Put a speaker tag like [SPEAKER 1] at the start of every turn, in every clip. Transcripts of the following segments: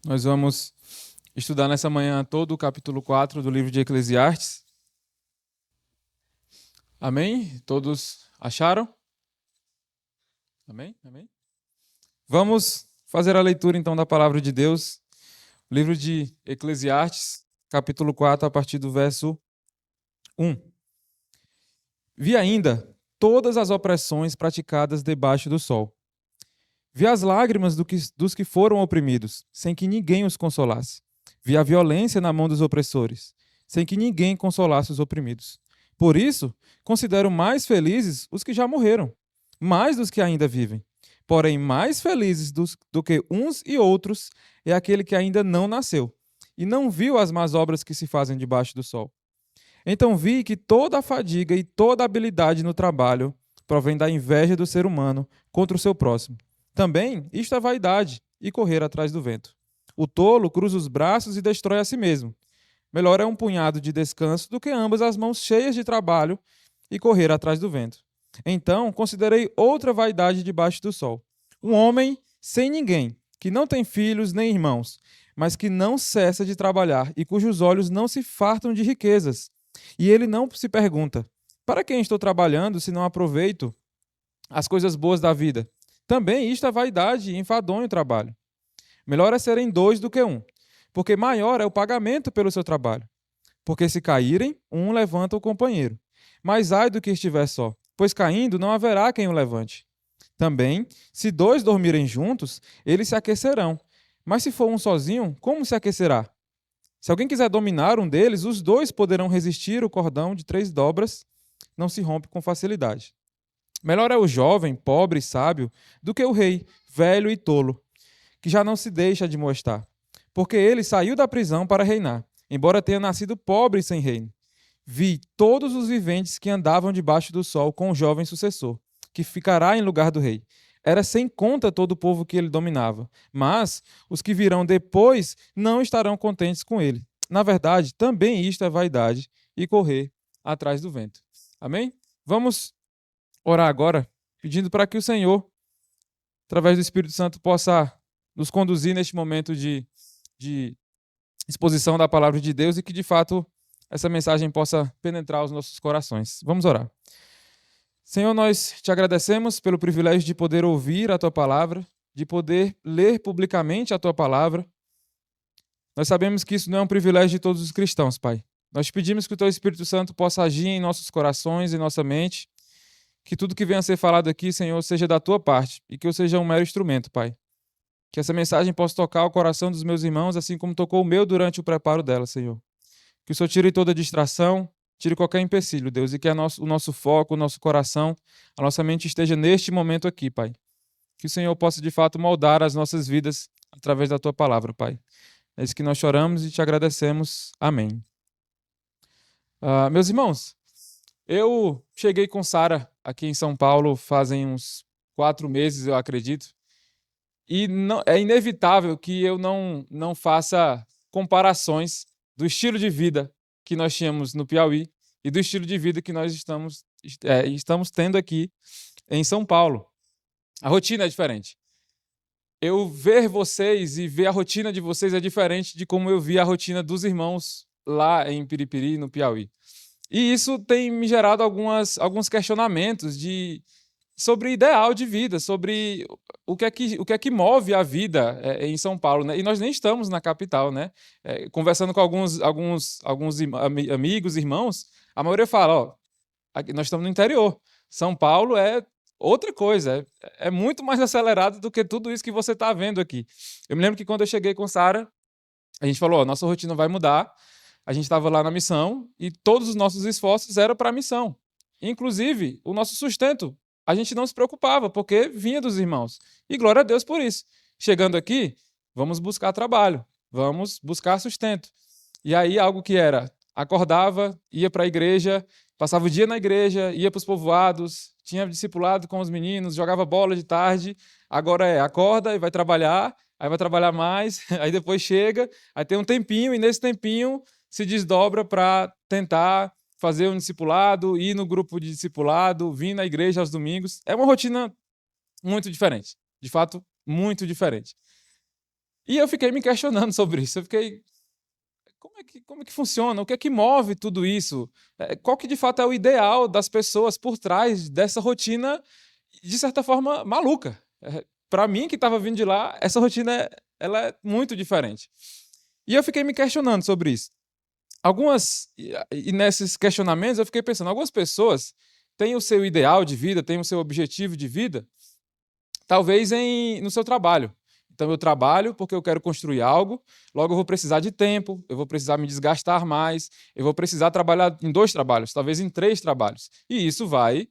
[SPEAKER 1] Nós vamos estudar nessa manhã todo o capítulo 4 do livro de Eclesiastes. Amém? Todos acharam? Amém? Amém? Vamos fazer a leitura então da palavra de Deus, livro de Eclesiastes, capítulo 4, a partir do verso 1. Vi ainda todas as opressões praticadas debaixo do sol. Vi as lágrimas dos que foram oprimidos, sem que ninguém os consolasse. Vi a violência na mão dos opressores, sem que ninguém consolasse os oprimidos. Por isso, considero mais felizes os que já morreram, mais dos que ainda vivem. Porém, mais felizes do que uns e outros é aquele que ainda não nasceu e não viu as más obras que se fazem debaixo do sol. Então vi que toda a fadiga e toda a habilidade no trabalho provém da inveja do ser humano contra o seu próximo. Também isto é vaidade e correr atrás do vento. O tolo cruza os braços e destrói a si mesmo. Melhor é um punhado de descanso do que ambas as mãos cheias de trabalho e correr atrás do vento. Então considerei outra vaidade debaixo do sol. Um homem sem ninguém, que não tem filhos nem irmãos, mas que não cessa de trabalhar e cujos olhos não se fartam de riquezas. E ele não se pergunta: para quem estou trabalhando se não aproveito as coisas boas da vida? Também isto é vaidade e enfadonho o trabalho. Melhor é serem dois do que um, porque maior é o pagamento pelo seu trabalho. Porque se caírem, um levanta o companheiro. Mas ai do que estiver só, pois caindo não haverá quem o levante. Também, se dois dormirem juntos, eles se aquecerão. Mas se for um sozinho, como se aquecerá? Se alguém quiser dominar um deles, os dois poderão resistir o cordão de 3 dobras, não se rompe com facilidade. Melhor é o jovem, pobre e sábio, do que o rei, velho e tolo, que já não se deixa admoestar. Porque ele saiu da prisão para reinar, embora tenha nascido pobre e sem reino. Vi todos os viventes que andavam debaixo do sol com o jovem sucessor, que ficará em lugar do rei. Era sem conta todo o povo que ele dominava, mas os que virão depois não estarão contentes com ele. Na verdade, também isto é vaidade e correr atrás do vento. Amém? Vamos orar agora, pedindo para que o Senhor, através do Espírito Santo, possa nos conduzir neste momento de exposição da palavra de Deus e que, de fato, essa mensagem possa penetrar os nossos corações. Vamos orar. Senhor, nós te agradecemos pelo privilégio de poder ouvir a tua palavra, de poder ler publicamente a tua palavra. Nós sabemos que isso não é um privilégio de todos os cristãos, Pai. Nós te pedimos que o teu Espírito Santo possa agir em nossos corações, em nossa mente, que tudo que venha a ser falado aqui, Senhor, seja da tua parte e que eu seja um mero instrumento, Pai. Que essa mensagem possa tocar o coração dos meus irmãos, assim como tocou o meu durante o preparo dela, Senhor. Que o Senhor tire toda distração, tire qualquer empecilho, Deus, e que o nosso foco, o nosso coração, a nossa mente esteja neste momento aqui, Pai. Que o Senhor possa, de fato, moldar as nossas vidas através da tua palavra, Pai. É isso que nós choramos e te agradecemos. Amém. Meus irmãos, eu cheguei com Sara aqui em São Paulo fazem uns 4 meses, eu acredito. E não, é inevitável que eu não faça comparações do estilo de vida que nós tínhamos no Piauí e do estilo de vida que nós estamos tendo aqui em São Paulo. A rotina é diferente. Eu ver vocês e ver a rotina de vocês é diferente de como eu vi a rotina dos irmãos lá em Piripiri, no Piauí. E isso tem me gerado alguns questionamentos sobre ideal de vida, sobre o que é que move a vida em São Paulo, né? E nós nem estamos na capital, né? Conversando com alguns amigos, irmãos, a maioria fala, ó, aqui nós estamos no interior. São Paulo é outra coisa, é muito mais acelerado do que tudo isso que você está vendo aqui. Eu me lembro que quando eu cheguei com Sara, a gente falou, ó, nossa rotina vai mudar. A gente estava lá na missão e todos os nossos esforços eram para a missão. Inclusive, o nosso sustento, a gente não se preocupava, porque vinha dos irmãos. E glória a Deus por isso. Chegando aqui, vamos buscar trabalho, vamos buscar sustento. E aí, algo que era, acordava, ia para a igreja, passava o dia na igreja, ia para os povoados, tinha discipulado com os meninos, jogava bola de tarde. Agora acorda e vai trabalhar, aí vai trabalhar mais, aí depois chega, aí tem um tempinho, e nesse tempinho se desdobra para tentar fazer um discipulado, ir no grupo de discipulado, vir na igreja aos domingos. É uma rotina muito diferente. De fato, muito diferente. E eu fiquei me questionando sobre isso. Eu fiquei, como é que funciona? O que é que move tudo isso? Qual que de fato é o ideal das pessoas por trás dessa rotina, de certa forma, maluca? Para mim, que estava vindo de lá, essa rotina ela é muito diferente. E eu fiquei me questionando sobre isso. E nesses questionamentos eu fiquei pensando, algumas pessoas têm o seu ideal de vida, têm o seu objetivo de vida, talvez no seu trabalho. Então eu trabalho porque eu quero construir algo, logo eu vou precisar de tempo, eu vou precisar me desgastar mais, eu vou precisar trabalhar em 2 trabalhos, talvez em 3 trabalhos. E isso vai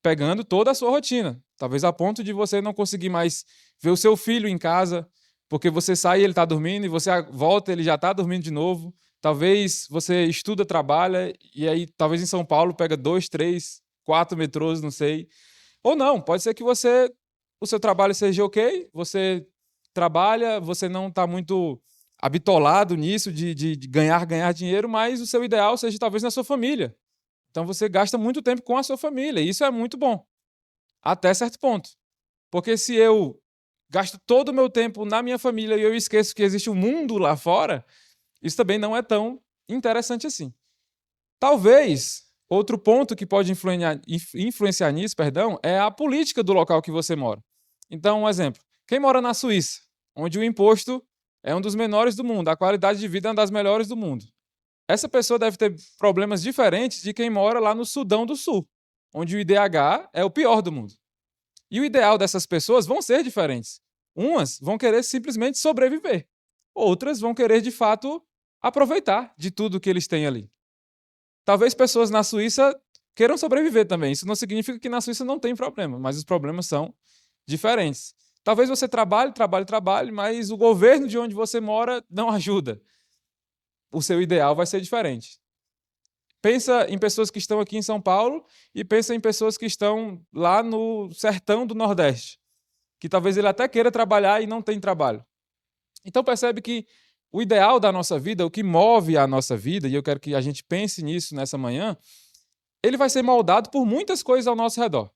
[SPEAKER 1] pegando toda a sua rotina, talvez a ponto de você não conseguir mais ver o seu filho em casa, porque você sai e ele está dormindo, e você volta e ele já está dormindo de novo. Talvez você estuda, trabalha, e aí talvez em São Paulo pega 2, 3, 4 metrôs, não sei. Ou não, pode ser que o seu trabalho seja ok, você trabalha, você não está muito habitolado nisso de ganhar dinheiro, mas o seu ideal seja talvez na sua família. Então você gasta muito tempo com a sua família, e isso é muito bom, até certo ponto. Porque se eu gasto todo o meu tempo na minha família e eu esqueço que existe um mundo lá fora, isso também não é tão interessante assim. Talvez outro ponto que pode influenciar nisso, perdão, é a política do local que você mora. Então, um exemplo: quem mora na Suíça, onde o imposto é um dos menores do mundo, a qualidade de vida é uma das melhores do mundo. Essa pessoa deve ter problemas diferentes de quem mora lá no Sudão do Sul, onde o IDH é o pior do mundo. E o ideal dessas pessoas vão ser diferentes. Umas vão querer simplesmente sobreviver. Outras vão querer, de fato, aproveitar de tudo que eles têm ali. Talvez pessoas na Suíça queiram sobreviver também. Isso não significa que na Suíça não tem problema, mas os problemas são diferentes. Talvez você trabalhe, mas o governo de onde você mora não ajuda. O seu ideal vai ser diferente. Pensa em pessoas que estão aqui em São Paulo e pensa em pessoas que estão lá no sertão do Nordeste, que talvez ele até queira trabalhar e não tem trabalho. Então percebe que o ideal da nossa vida, o que move a nossa vida, e eu quero que a gente pense nisso nessa manhã, ele vai ser moldado por muitas coisas ao nosso redor.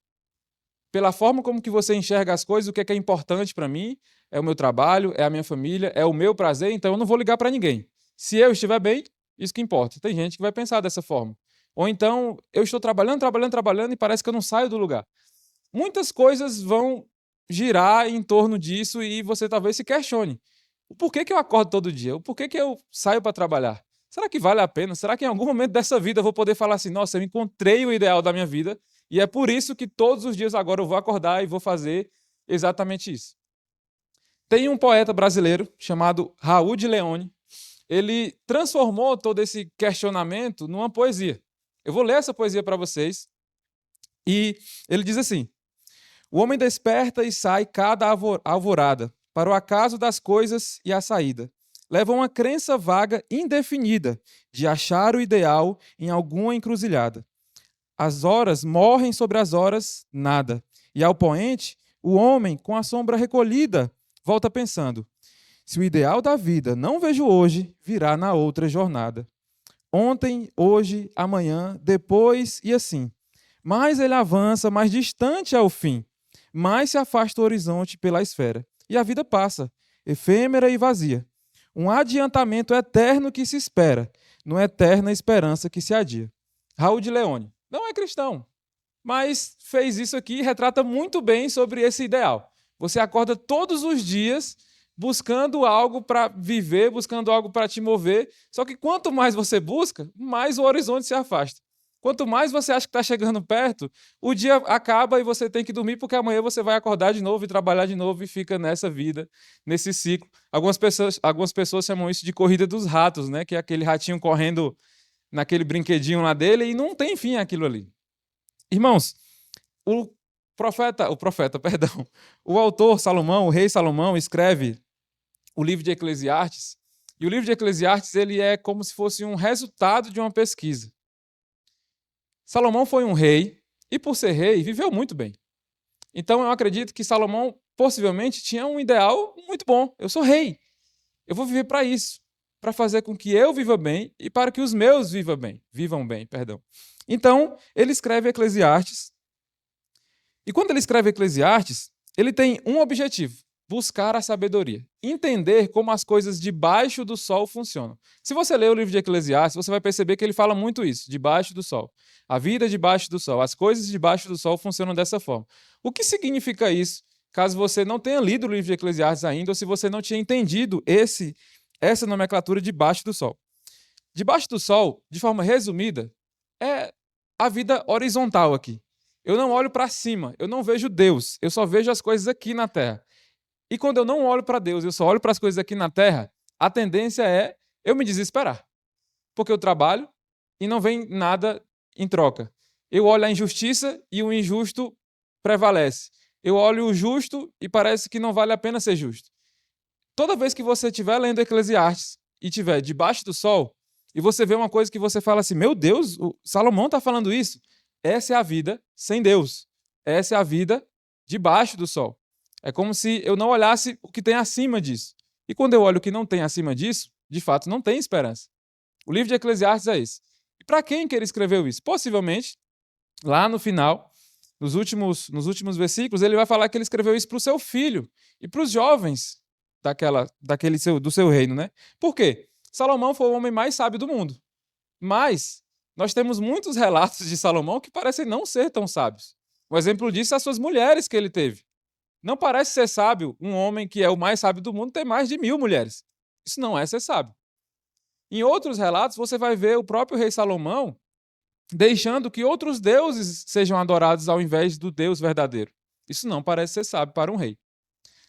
[SPEAKER 1] Pela forma como que você enxerga as coisas, o que é importante para mim, é o meu trabalho, é a minha família, é o meu prazer, então eu não vou ligar para ninguém. Se eu estiver bem, isso que importa. Tem gente que vai pensar dessa forma. Ou então, eu estou trabalhando e parece que eu não saio do lugar. Muitas coisas vão girar em torno disso e você talvez se questione. O porquê que eu acordo todo dia? O porquê que eu saio para trabalhar? Será que vale a pena? Será que em algum momento dessa vida eu vou poder falar assim, nossa, eu encontrei o ideal da minha vida e é por isso que todos os dias agora eu vou acordar e vou fazer exatamente isso? Tem um poeta brasileiro chamado Raul de Leone. Ele transformou todo esse questionamento numa poesia. Eu vou ler essa poesia para vocês. E ele diz assim: o homem desperta e sai cada alvorada, para o acaso das coisas e a saída. Leva uma crença vaga, indefinida, de achar o ideal em alguma encruzilhada. As horas morrem sobre as horas, nada. E ao poente, o homem, com a sombra recolhida, volta pensando: se o ideal da vida não vejo hoje, virá na outra jornada. Ontem, hoje, amanhã, depois e assim. Mais ele avança, mais distante é o fim. Mais se afasta o horizonte pela esfera. E a vida passa, efêmera e vazia. Um adiantamento eterno que se espera, numa eterna esperança que se adia. Raul de Leone não é cristão, mas fez isso aqui e retrata muito bem sobre esse ideal. Você acorda todos os dias buscando algo para viver, buscando algo para te mover, só que quanto mais você busca, mais o horizonte se afasta. Quanto mais você acha que está chegando perto, o dia acaba e você tem que dormir, porque amanhã você vai acordar de novo e trabalhar de novo e fica nessa vida, nesse ciclo. Algumas pessoas chamam isso de corrida dos ratos, né? Que é aquele ratinho correndo naquele brinquedinho lá dele e não tem fim aquilo ali. Irmãos, perdão, o autor Salomão, o rei Salomão, escreve o livro de Eclesiastes, e o livro de Eclesiastes ele é como se fosse um resultado de uma pesquisa. Salomão foi um rei, e por ser rei, viveu muito bem. Então eu acredito que Salomão possivelmente tinha um ideal muito bom. Eu sou rei, eu vou viver para isso, para fazer com que eu viva bem e para que os meus vivam bem, perdão. Então, ele escreve Eclesiastes, e quando ele escreve Eclesiastes, ele tem um objetivo. buscar a sabedoria, entender como as coisas debaixo do sol funcionam. Se você ler o livro de Eclesiastes, você vai perceber que ele fala muito isso, debaixo do sol. A vida debaixo do sol, as coisas debaixo do sol funcionam dessa forma. O que significa isso? Caso você não tenha lido o livro de Eclesiastes ainda, ou se você não tinha entendido essa nomenclatura debaixo do sol. Debaixo do sol, de forma resumida, é a vida horizontal aqui. Eu não olho para cima, eu não vejo Deus, eu só vejo as coisas aqui na terra. E quando eu não olho para Deus, eu só olho para as coisas aqui na terra, a tendência é eu me desesperar. Porque eu trabalho e não vem nada em troca. Eu olho a injustiça e o injusto prevalece. Eu olho o justo e parece que não vale a pena ser justo. Toda vez que você estiver lendo Eclesiastes e estiver debaixo do sol, e você vê uma coisa que você fala assim, meu Deus, o Salomão está falando isso. Essa é a vida sem Deus. Essa é a vida debaixo do sol. É como se eu não olhasse o que tem acima disso. E quando eu olho o que não tem acima disso, de fato não tem esperança. O livro de Eclesiastes é esse. E para quem que ele escreveu isso? Possivelmente, lá no final, nos últimos versículos, ele vai falar que ele escreveu isso para o seu filho e para os jovens do seu reino, né? Por quê? Salomão foi o homem mais sábio do mundo. Mas nós temos muitos relatos de Salomão que parecem não ser tão sábios. Um exemplo disso é as suas mulheres que ele teve. Não parece ser sábio um homem que é o mais sábio do mundo ter mais de 1000 mulheres. Isso não é ser sábio. Em outros relatos, você vai ver o próprio rei Salomão deixando que outros deuses sejam adorados ao invés do Deus verdadeiro. Isso não parece ser sábio para um rei.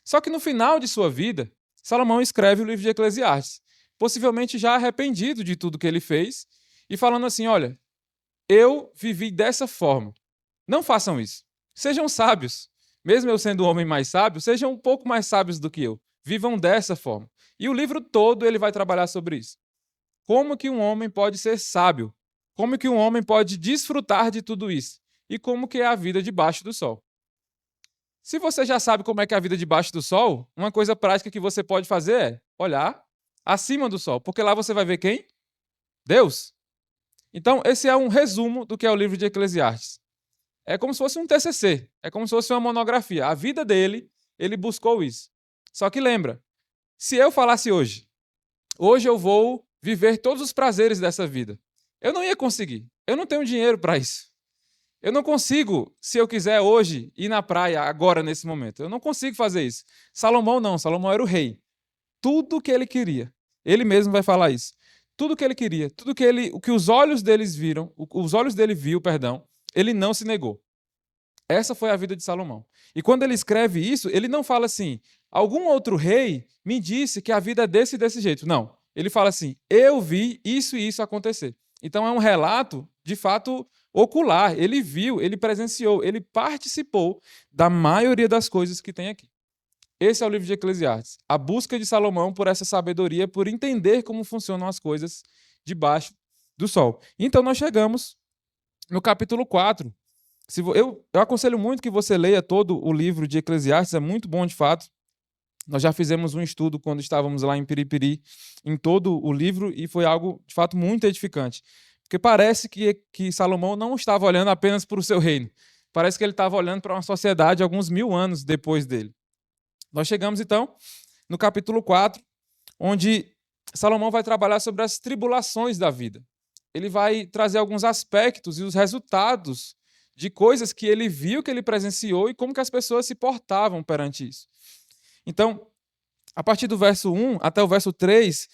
[SPEAKER 1] Só que no final de sua vida, Salomão escreve o livro de Eclesiastes, possivelmente já arrependido de tudo que ele fez, e falando assim, olha, eu vivi dessa forma. Não façam isso. Sejam sábios. Mesmo eu sendo o homem mais sábio, sejam um pouco mais sábios do que eu. Vivam dessa forma. E o livro todo ele vai trabalhar sobre isso. Como que um homem pode ser sábio? Como que um homem pode desfrutar de tudo isso? E como que é a vida debaixo do sol? Se você já sabe como é que é a vida debaixo do sol, uma coisa prática que você pode fazer é olhar acima do sol, porque lá você vai ver quem? Deus. Então, esse é um resumo do que é o livro de Eclesiastes. É como se fosse um TCC, é como se fosse uma monografia. A vida dele, ele buscou isso. Só que lembra, se eu falasse hoje eu vou viver todos os prazeres dessa vida, eu não ia conseguir. Eu não tenho dinheiro para isso. Eu não consigo, se eu quiser hoje, ir na praia agora, nesse momento. Eu não consigo fazer isso. Salomão não, Salomão era o rei. Tudo que ele queria, ele mesmo vai falar isso. Tudo que ele queria, o que os olhos deles viram, os olhos dele viu, perdão, ele não se negou. Essa foi a vida de Salomão. E quando ele escreve isso, ele não fala assim, algum outro rei me disse que a vida é desse e desse jeito. Não. Ele fala assim, eu vi isso e isso acontecer. Então é um relato, de fato, ocular. Ele viu, ele presenciou, ele participou da maioria das coisas que tem aqui. Esse é o livro de Eclesiastes. A busca de Salomão por essa sabedoria, por entender como funcionam as coisas debaixo do sol. Então nós chegamos no capítulo 4. Eu aconselho muito que você leia todo o livro de Eclesiastes, é muito bom de fato. Nós já fizemos um estudo quando estávamos lá em Piripiri, em todo o livro, e foi algo, de fato, muito edificante. Porque parece que Salomão não estava olhando apenas para o seu reino. Parece que ele estava olhando para uma sociedade alguns 1000 anos depois dele. Nós chegamos, então, no capítulo 4, onde Salomão vai trabalhar sobre as tribulações da vida. Ele vai trazer alguns aspectos e os resultados de coisas que ele viu, que ele presenciou e como que as pessoas se portavam perante isso. Então, a partir do verso 1 até o verso 3,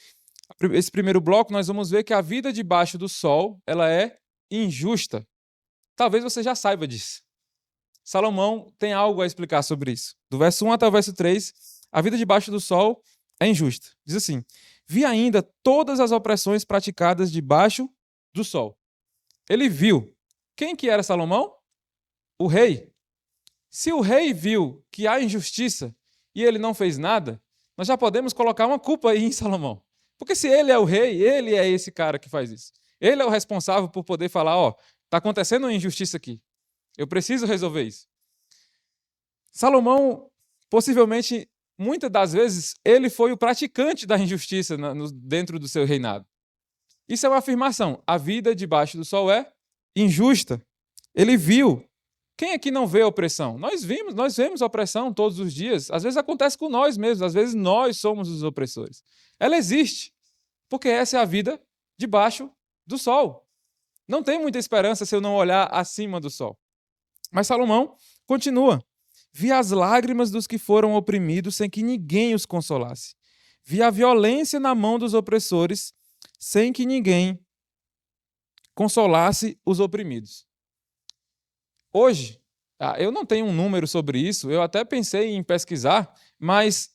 [SPEAKER 1] esse primeiro bloco, nós vamos ver que a vida debaixo do sol, ela é injusta. Talvez você já saiba disso. Salomão tem algo a explicar sobre isso. Do verso 1 até o verso 3, a vida debaixo do sol é injusta. Diz assim, vi ainda todas as opressões praticadas debaixo do sol. Ele viu. Quem que era Salomão? O rei. Se o rei viu que há injustiça e ele não fez nada, nós já podemos colocar uma culpa aí em Salomão. Porque se ele é o rei, ele é esse cara que faz isso. Ele é o responsável por poder falar, está acontecendo uma injustiça aqui. Eu preciso resolver isso. Salomão, possivelmente, muitas das vezes, ele foi o praticante da injustiça dentro do seu reinado. Isso é uma afirmação. A vida debaixo do sol é injusta. Ele viu Quem aqui não vê opressão? Nós vemos opressão todos os dias. Às vezes acontece com nós mesmos, às vezes nós somos os opressores. Ela existe, porque essa é a vida debaixo do sol. Não tem muita esperança se eu não olhar acima do sol. Mas Salomão continua. Vi as lágrimas dos que foram oprimidos sem que ninguém os consolasse. Vi a violência na mão dos opressores sem que ninguém consolasse os oprimidos. Hoje, eu não tenho um número sobre isso, eu até pensei em pesquisar, mas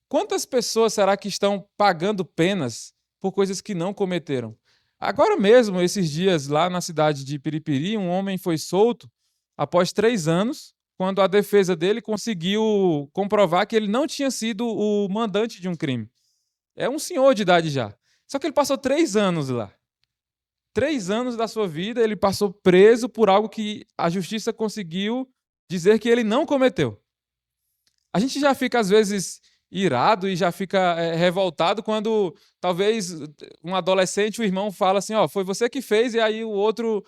[SPEAKER 1] quantas pessoas será que estão pagando penas por coisas que não cometeram? Agora mesmo, esses dias, lá na cidade de Piripiri, um homem foi solto após 3 anos, quando a defesa dele conseguiu comprovar que ele não tinha sido o mandante de um crime. É um senhor de idade já. Só que ele passou 3 anos lá. 3 anos da sua vida ele passou preso por algo que a justiça conseguiu dizer que ele não cometeu. A gente já fica, às vezes, irado e já fica revoltado quando talvez um adolescente, o irmão fala assim, foi você que fez, e aí o outro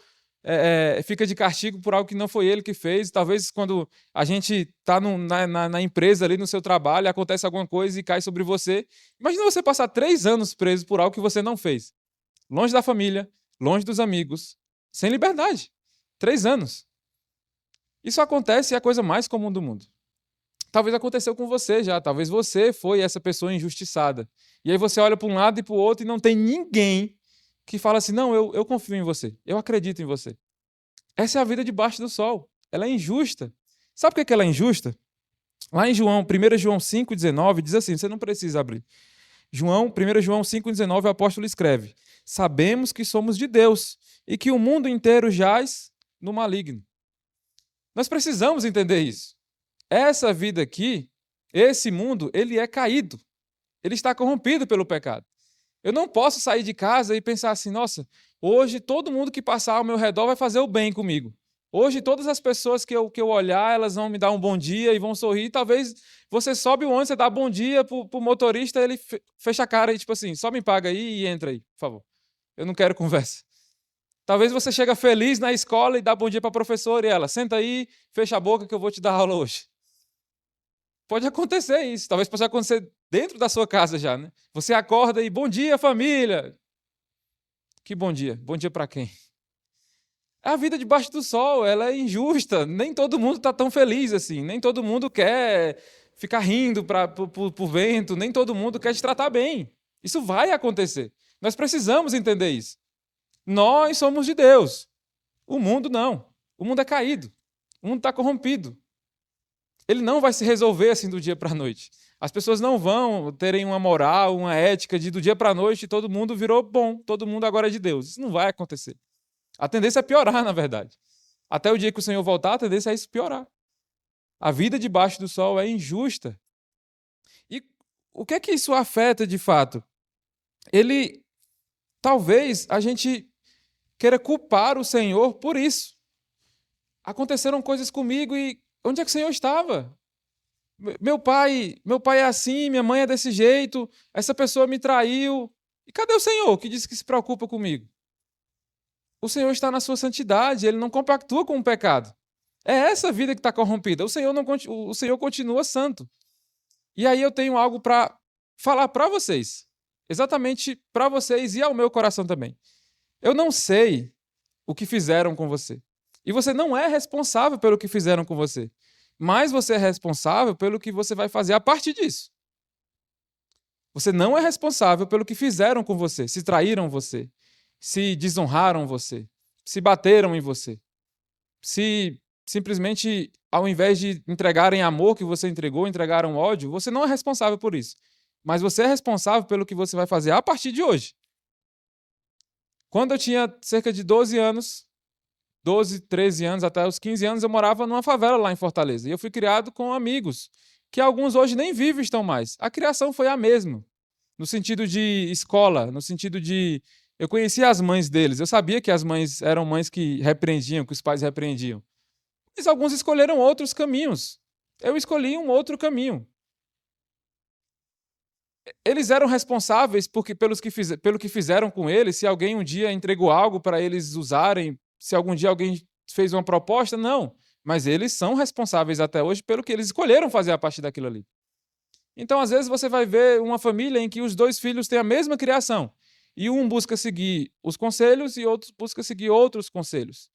[SPEAKER 1] fica de castigo por algo que não foi ele que fez. Talvez quando a gente está na empresa ali, no seu trabalho, acontece alguma coisa e cai sobre você. Imagina você passar 3 anos preso por algo que você não fez. Longe da família, longe dos amigos, sem liberdade. 3 anos. Isso acontece e é a coisa mais comum do mundo. Talvez aconteceu com você já, talvez você foi essa pessoa injustiçada. E aí você olha para um lado e para o outro e não tem ninguém que fala assim, não, eu confio em você, eu acredito em você. Essa é a vida debaixo do sol. Ela é injusta. Sabe por que ela é injusta? Lá em 1 João 5,19, diz assim, você não precisa abrir. 1 João 5,19, o apóstolo escreve, sabemos que somos de Deus e que o mundo inteiro jaz no maligno. Nós precisamos entender isso. Essa vida aqui, esse mundo, ele é caído. Ele está corrompido pelo pecado. Eu não posso sair de casa e pensar assim, nossa, hoje todo mundo que passar ao meu redor vai fazer o bem comigo. Hoje todas as pessoas que eu olhar, elas vão me dar um bom dia e vão sorrir. Talvez você sobe o ônibus, você dá bom dia pro motorista, ele fecha a cara e tipo assim, só me paga aí e entra aí, por favor. Eu não quero conversa. Talvez você chega feliz na escola e dá bom dia para a professora e ela, senta aí, fecha a boca que eu vou te dar aula hoje. Pode acontecer isso, talvez possa acontecer dentro da sua casa já, né? Você acorda e, bom dia, família. Que bom dia para quem? A vida debaixo do sol, ela é injusta, nem todo mundo está tão feliz assim, nem todo mundo quer ficar rindo pro vento, nem todo mundo quer te tratar bem. Isso vai acontecer, nós precisamos entender isso. Nós somos de Deus, o mundo não, o mundo é caído, o mundo está corrompido. Ele não vai se resolver assim do dia para a noite. As pessoas não vão terem uma moral, uma ética de do dia para a noite todo mundo virou bom, todo mundo agora é de Deus. Isso não vai acontecer. A tendência é piorar, na verdade. Até o dia que o Senhor voltar, a tendência é isso piorar. A vida debaixo do sol é injusta. E o que é que isso afeta de fato? Talvez a gente queira culpar o Senhor por isso. Aconteceram coisas comigo e onde é que o Senhor estava? Meu pai é assim, minha mãe é desse jeito, essa pessoa me traiu. E cadê o Senhor que disse que se preocupa comigo? O Senhor está na sua santidade, ele não compactua com o pecado. É essa vida que está corrompida. O Senhor continua santo. E aí eu tenho algo para falar para vocês. Exatamente para vocês e ao meu coração também. Eu não sei o que fizeram com você. E você não é responsável pelo que fizeram com você. Mas você é responsável pelo que você vai fazer a partir disso. Você não é responsável pelo que fizeram com você, se traíram você, se desonraram você, se bateram em você, se simplesmente, ao invés de entregarem amor que você entregou, entregaram ódio, você não é responsável por isso. Mas você é responsável pelo que você vai fazer a partir de hoje. Quando eu tinha cerca de 12, 13 anos, até os 15 anos, eu morava numa favela lá em Fortaleza. E eu fui criado com amigos, que alguns hoje nem vivos estão mais. A criação foi a mesma, no sentido de escola, no sentido de... Eu conhecia as mães deles, eu sabia que as mães eram mães que repreendiam, que os pais repreendiam. Mas alguns escolheram outros caminhos. Eu escolhi um outro caminho. Eles eram responsáveis pelo que fizeram com eles, se alguém um dia entregou algo para eles usarem, se algum dia alguém fez uma proposta? Não. Mas eles são responsáveis até hoje pelo que eles escolheram fazer a partir daquilo ali. Então, às vezes, você vai ver uma família em que os dois filhos têm a mesma criação. E um busca seguir os conselhos e outro busca seguir outros conselhos.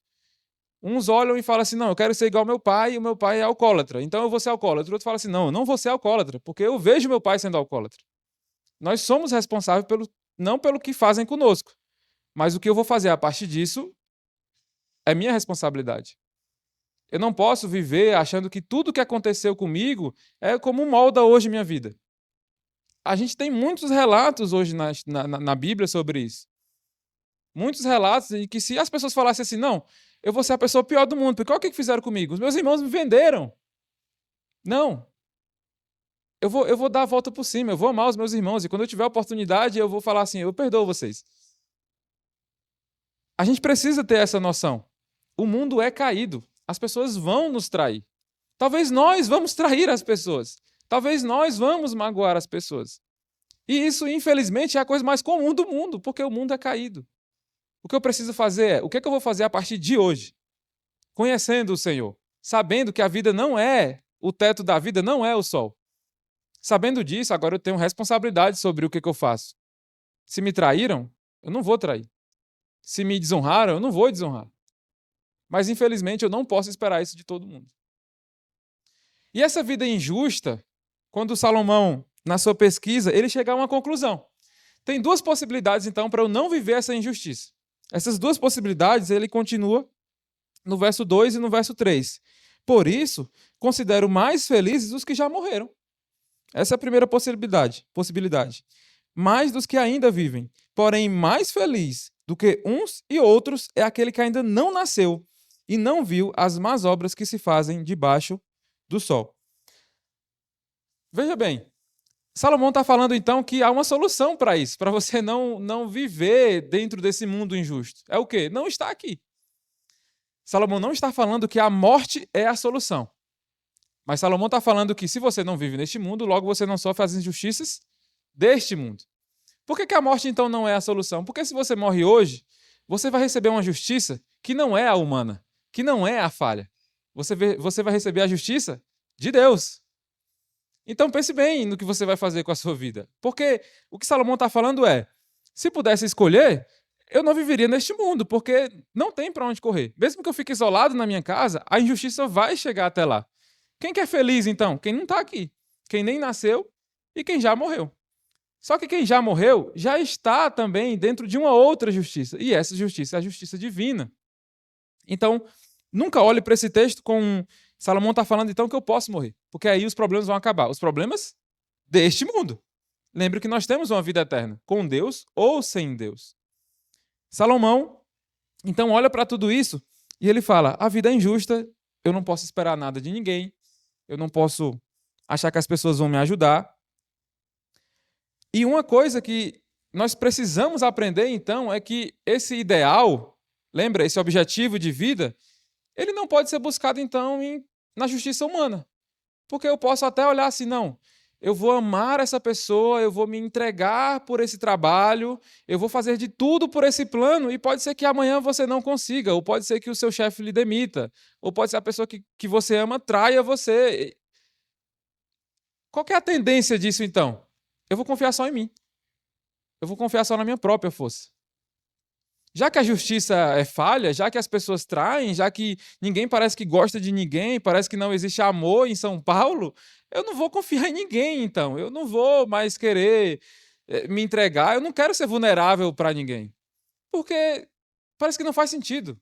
[SPEAKER 1] Uns olham e falam assim, não, eu quero ser igual ao meu pai, e o meu pai é alcoólatra, então eu vou ser alcoólatra. O outro fala assim, não, eu não vou ser alcoólatra, porque eu vejo meu pai sendo alcoólatra. Nós somos responsáveis não pelo que fazem conosco, mas o que eu vou fazer a partir disso é minha responsabilidade. Eu não posso viver achando que tudo que aconteceu comigo é como molda hoje minha vida. A gente tem muitos relatos hoje na Bíblia sobre isso. Muitos relatos em que se as pessoas falassem assim, não, eu vou ser a pessoa pior do mundo, porque olha o que fizeram comigo. Os meus irmãos me venderam. Não. Eu vou dar a volta por cima, eu vou amar os meus irmãos, e quando eu tiver a oportunidade, eu vou falar assim, eu perdoo vocês. A gente precisa ter essa noção. O mundo é caído. As pessoas vão nos trair. Talvez nós vamos trair as pessoas. Talvez nós vamos magoar as pessoas. E isso, infelizmente, é a coisa mais comum do mundo, porque o mundo é caído. O que eu preciso fazer é, o que eu vou fazer a partir de hoje? Conhecendo o Senhor, sabendo que a vida não é, o teto da vida não é o sol. Sabendo disso, agora eu tenho responsabilidade sobre o que eu faço. Se me traíram, eu não vou trair. Se me desonraram, eu não vou desonrar. Mas, infelizmente, eu não posso esperar isso de todo mundo. E essa vida injusta, quando Salomão, na sua pesquisa, ele chega a uma conclusão. Tem duas possibilidades, então, para eu não viver essa injustiça. Essas duas possibilidades, ele continua no verso 2 e no verso 3. Por isso, considero mais felizes os que já morreram. Essa é a primeira possibilidade. Mais dos que ainda vivem. Porém, mais feliz do que uns e outros é aquele que ainda não nasceu e não viu as más obras que se fazem debaixo do sol. Veja bem, Salomão está falando então que há uma solução para isso, para você não viver dentro desse mundo injusto. É o quê? Não está aqui. Salomão não está falando que a morte é a solução. Mas Salomão está falando que se você não vive neste mundo, logo você não sofre as injustiças deste mundo. Por que a morte então não é a solução? Porque se você morre hoje, você vai receber uma justiça que não é a humana, que não é a falha. Você vai receber a justiça de Deus. Então pense bem no que você vai fazer com a sua vida. Porque o que Salomão está falando é, se pudesse escolher, eu não viveria neste mundo, porque não tem para onde correr. Mesmo que eu fique isolado na minha casa, a injustiça vai chegar até lá. Quem que é feliz, então? Quem não está aqui. Quem nem nasceu e quem já morreu. Só que quem já morreu já está também dentro de uma outra justiça. E essa justiça é a justiça divina. Então, nunca olhe para esse texto com... Salomão está falando, então, que eu posso morrer. Porque aí os problemas vão acabar. Os problemas deste mundo. Lembre que nós temos uma vida eterna, com Deus ou sem Deus. Salomão, então, olha para tudo isso e ele fala, a vida é injusta, eu não posso esperar nada de ninguém, eu não posso achar que as pessoas vão me ajudar. E uma coisa que nós precisamos aprender, então, é que esse ideal, lembra, esse objetivo de vida, ele não pode ser buscado, então, na justiça humana. Porque eu posso até olhar assim, não, eu vou amar essa pessoa, eu vou me entregar por esse trabalho, eu vou fazer de tudo por esse plano, e pode ser que amanhã você não consiga, ou pode ser que o seu chefe lhe demita, ou pode ser a pessoa que você ama traia você. Qual que é a tendência disso, então? Eu vou confiar só em mim. Eu vou confiar só na minha própria força. Já que a justiça é falha, já que as pessoas traem, já que ninguém parece que gosta de ninguém, parece que não existe amor em São Paulo, eu não vou confiar em ninguém, então. Eu não vou mais querer me entregar, eu não quero ser vulnerável para ninguém. Porque parece que não faz sentido.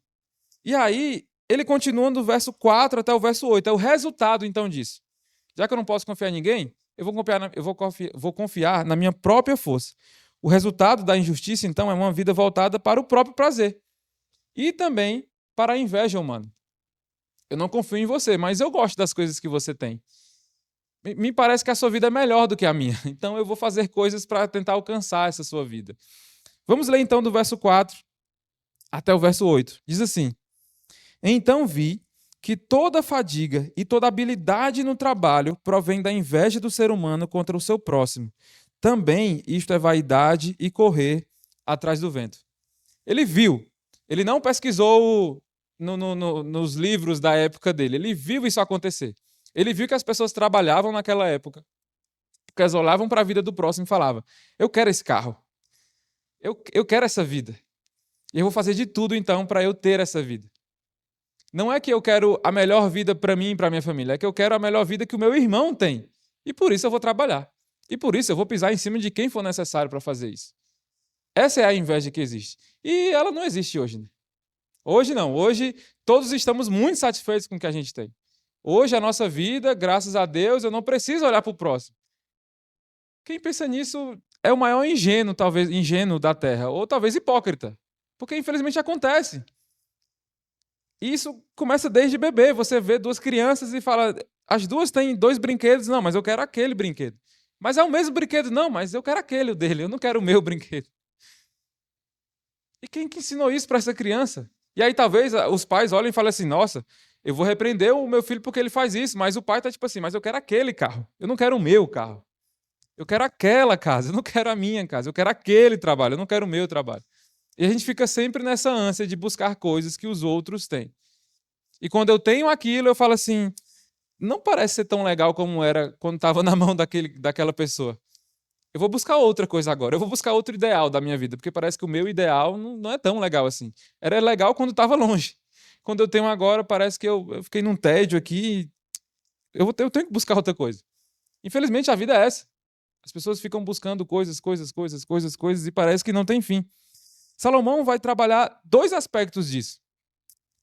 [SPEAKER 1] E aí, ele continua do verso 4 até o verso 8. É o resultado, então, disso. Já que eu não posso confiar em ninguém, eu vou confiar na minha própria força. O resultado da injustiça, então, é uma vida voltada para o próprio prazer. E também para a inveja humana. Eu não confio em você, mas eu gosto das coisas que você tem. Me parece que a sua vida é melhor do que a minha. Então, eu vou fazer coisas para tentar alcançar essa sua vida. Vamos ler, então, do verso 4 até o verso 8. Diz assim, então vi que toda fadiga e toda habilidade no trabalho provém da inveja do ser humano contra o seu próximo. Também isto é vaidade e correr atrás do vento. Ele viu, ele não pesquisou nos livros da época dele. Ele viu isso acontecer. Ele viu que as pessoas trabalhavam naquela época, porque elas olhavam para a vida do próximo e falavam: eu quero esse carro, eu quero essa vida. E eu vou fazer de tudo, então, para eu ter essa vida. Não é que eu quero a melhor vida para mim e para minha família, é que eu quero a melhor vida que o meu irmão tem. E por isso eu vou trabalhar. E por isso eu vou pisar em cima de quem for necessário para fazer isso. Essa é a inveja que existe. E ela não existe hoje, né? Hoje não. Hoje todos estamos muito satisfeitos com o que a gente tem. Hoje a nossa vida, graças a Deus, eu não preciso olhar para o próximo. Quem pensa nisso é o maior ingênuo, talvez, ingênuo da Terra, ou talvez hipócrita. Porque infelizmente acontece. E isso começa desde bebê. Você vê duas crianças e fala: as duas têm 2 brinquedos, não, mas eu quero aquele brinquedo. Mas é o mesmo brinquedo, não, mas eu quero aquele dele, eu não quero o meu brinquedo. E quem que ensinou isso para essa criança? E aí talvez os pais olhem e falem assim: nossa, eu vou repreender o meu filho porque ele faz isso, mas o pai tá tipo assim: mas eu quero aquele carro, eu não quero o meu carro. Eu quero aquela casa, eu não quero a minha casa, eu quero aquele trabalho, eu não quero o meu trabalho. E a gente fica sempre nessa ânsia de buscar coisas que os outros têm. E quando eu tenho aquilo, eu falo assim: não parece ser tão legal como era quando estava na mão daquela pessoa. Eu vou buscar outra coisa agora, eu vou buscar outro ideal da minha vida, porque parece que o meu ideal não é tão legal assim. Era legal quando estava longe. Quando eu tenho agora, parece que eu fiquei num tédio aqui. Eu tenho que buscar outra coisa. Infelizmente, a vida é essa. As pessoas ficam buscando coisas, e parece que não tem fim. Salomão vai trabalhar 2 aspectos disso.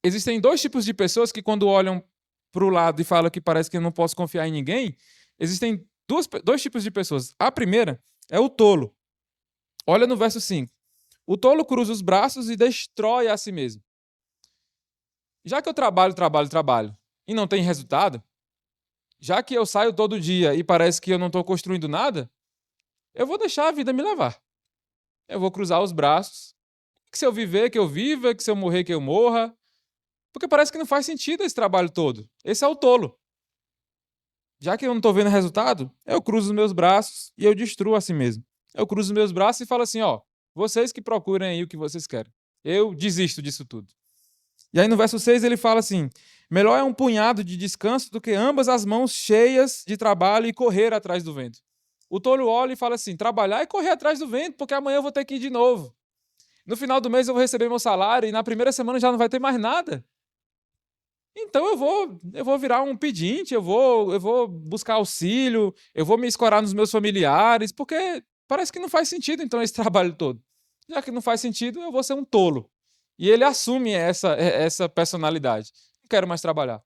[SPEAKER 1] Existem 2 tipos de pessoas que, quando olham para o lado e falam que parece que eu não posso confiar em ninguém, existem 2 tipos de pessoas. A primeira é o tolo. Olha no verso 5. O tolo cruza os braços e destrói a si mesmo. Já que eu trabalho e não tem resultado, já que eu saio todo dia e parece que eu não estou construindo nada, eu vou deixar a vida me levar. Eu vou cruzar os braços. Que se eu viver, que eu viva, que se eu morrer, que eu morra. Porque parece que não faz sentido esse trabalho todo. Esse é o tolo. Já que eu não estou vendo resultado, eu cruzo os meus braços e eu destruo a si mesmo. Eu cruzo os meus braços e falo assim: ó, vocês que procurem aí o que vocês querem. Eu desisto disso tudo. E aí no verso 6 ele fala assim: melhor é um punhado de descanso do que ambas as mãos cheias de trabalho e correr atrás do vento. O tolo olha e fala assim: trabalhar e correr atrás do vento, porque amanhã eu vou ter que ir de novo. No final do mês eu vou receber meu salário e na primeira semana já não vai ter mais nada. Então eu vou virar um pedinte, eu vou buscar auxílio, eu vou me escorar nos meus familiares, porque parece que não faz sentido então esse trabalho todo. Já que não faz sentido, eu vou ser um tolo. E ele assume essa personalidade. Não quero mais trabalhar.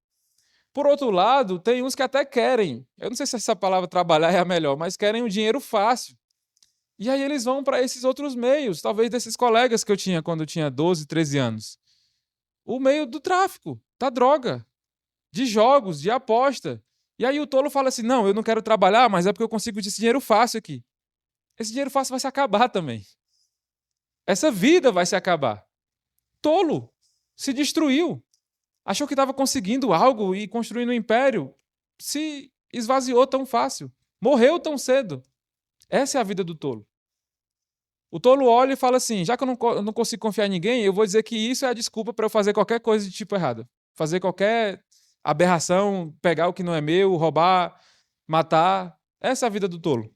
[SPEAKER 1] Por outro lado, tem uns que até querem. Eu não sei se essa palavra trabalhar é a melhor, mas querem o dinheiro fácil. E aí eles vão para esses outros meios, talvez desses colegas que eu tinha quando eu tinha 12, 13 anos. O meio do tráfico, da droga, de jogos, de aposta. E aí o tolo fala assim: não, eu não quero trabalhar, mas é porque eu consigo esse dinheiro fácil aqui. Esse dinheiro fácil vai se acabar também. Essa vida vai se acabar. Tolo, se destruiu. Achou que estava conseguindo algo e construindo um império. Se esvaziou tão fácil. Morreu tão cedo. Essa é a vida do tolo. O tolo olha e fala assim: já que eu não consigo confiar em ninguém, eu vou dizer que isso é a desculpa para eu fazer qualquer coisa de tipo errado. Fazer qualquer aberração, pegar o que não é meu, roubar, matar. Essa é a vida do tolo.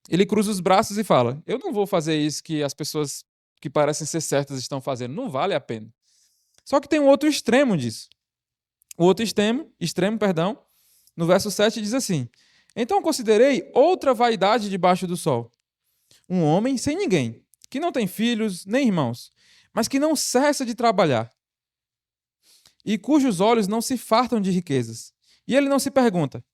[SPEAKER 1] Ele cruza os braços e fala: eu não vou fazer isso que as pessoas que parecem ser certas estão fazendo. Não vale a pena. Só que tem um outro extremo disso. O outro extremo, no verso 7 diz assim: então considerei outra vaidade debaixo do sol. Um homem sem ninguém, que não tem filhos nem irmãos, mas que não cessa de trabalhar, e cujos olhos não se fartam de riquezas. E ele não se pergunta: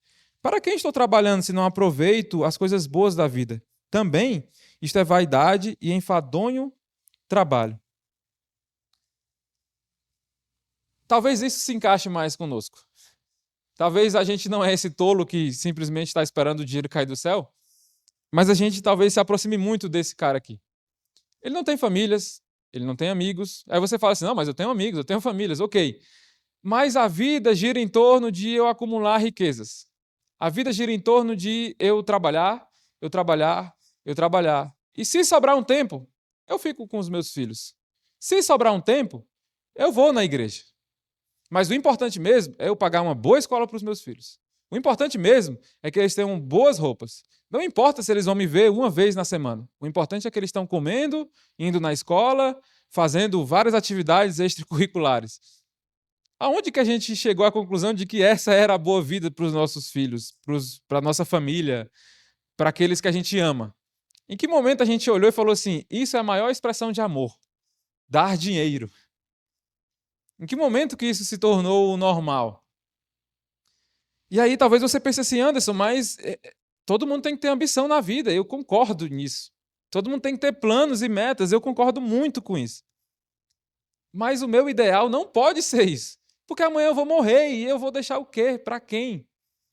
[SPEAKER 1] para quem estou trabalhando se não aproveito as coisas boas da vida? Também isto é vaidade e enfadonho trabalho. Talvez isso se encaixe mais conosco. Talvez a gente não é esse tolo que simplesmente está esperando o dinheiro cair do céu, mas a gente talvez se aproxime muito desse cara aqui. Ele não tem famílias, ele não tem amigos. Aí você fala assim: não, mas eu tenho amigos, eu tenho famílias, ok. Mas a vida gira em torno de eu acumular riquezas. A vida gira em torno de eu trabalhar, eu trabalhar, eu trabalhar. E se sobrar um tempo, eu fico com os meus filhos. Se sobrar um tempo, eu vou na igreja. Mas o importante mesmo é eu pagar uma boa escola para os meus filhos. O importante mesmo é que eles tenham boas roupas. Não importa se eles vão me ver uma vez na semana. O importante é que eles estão comendo, indo na escola, fazendo várias atividades extracurriculares. Aonde que a gente chegou à conclusão de que essa era a boa vida para os nossos filhos, para a nossa família, para aqueles que a gente ama? Em que momento a gente olhou e falou assim, isso é a maior expressão de amor, dar dinheiro? Em que momento que isso se tornou o normal? E aí talvez você pense assim, Anderson, mas todo mundo tem que ter ambição na vida, eu concordo nisso. Todo mundo tem que ter planos e metas, eu concordo muito com isso. Mas o meu ideal não pode ser isso. Porque amanhã eu vou morrer e eu vou deixar o quê? Para quem?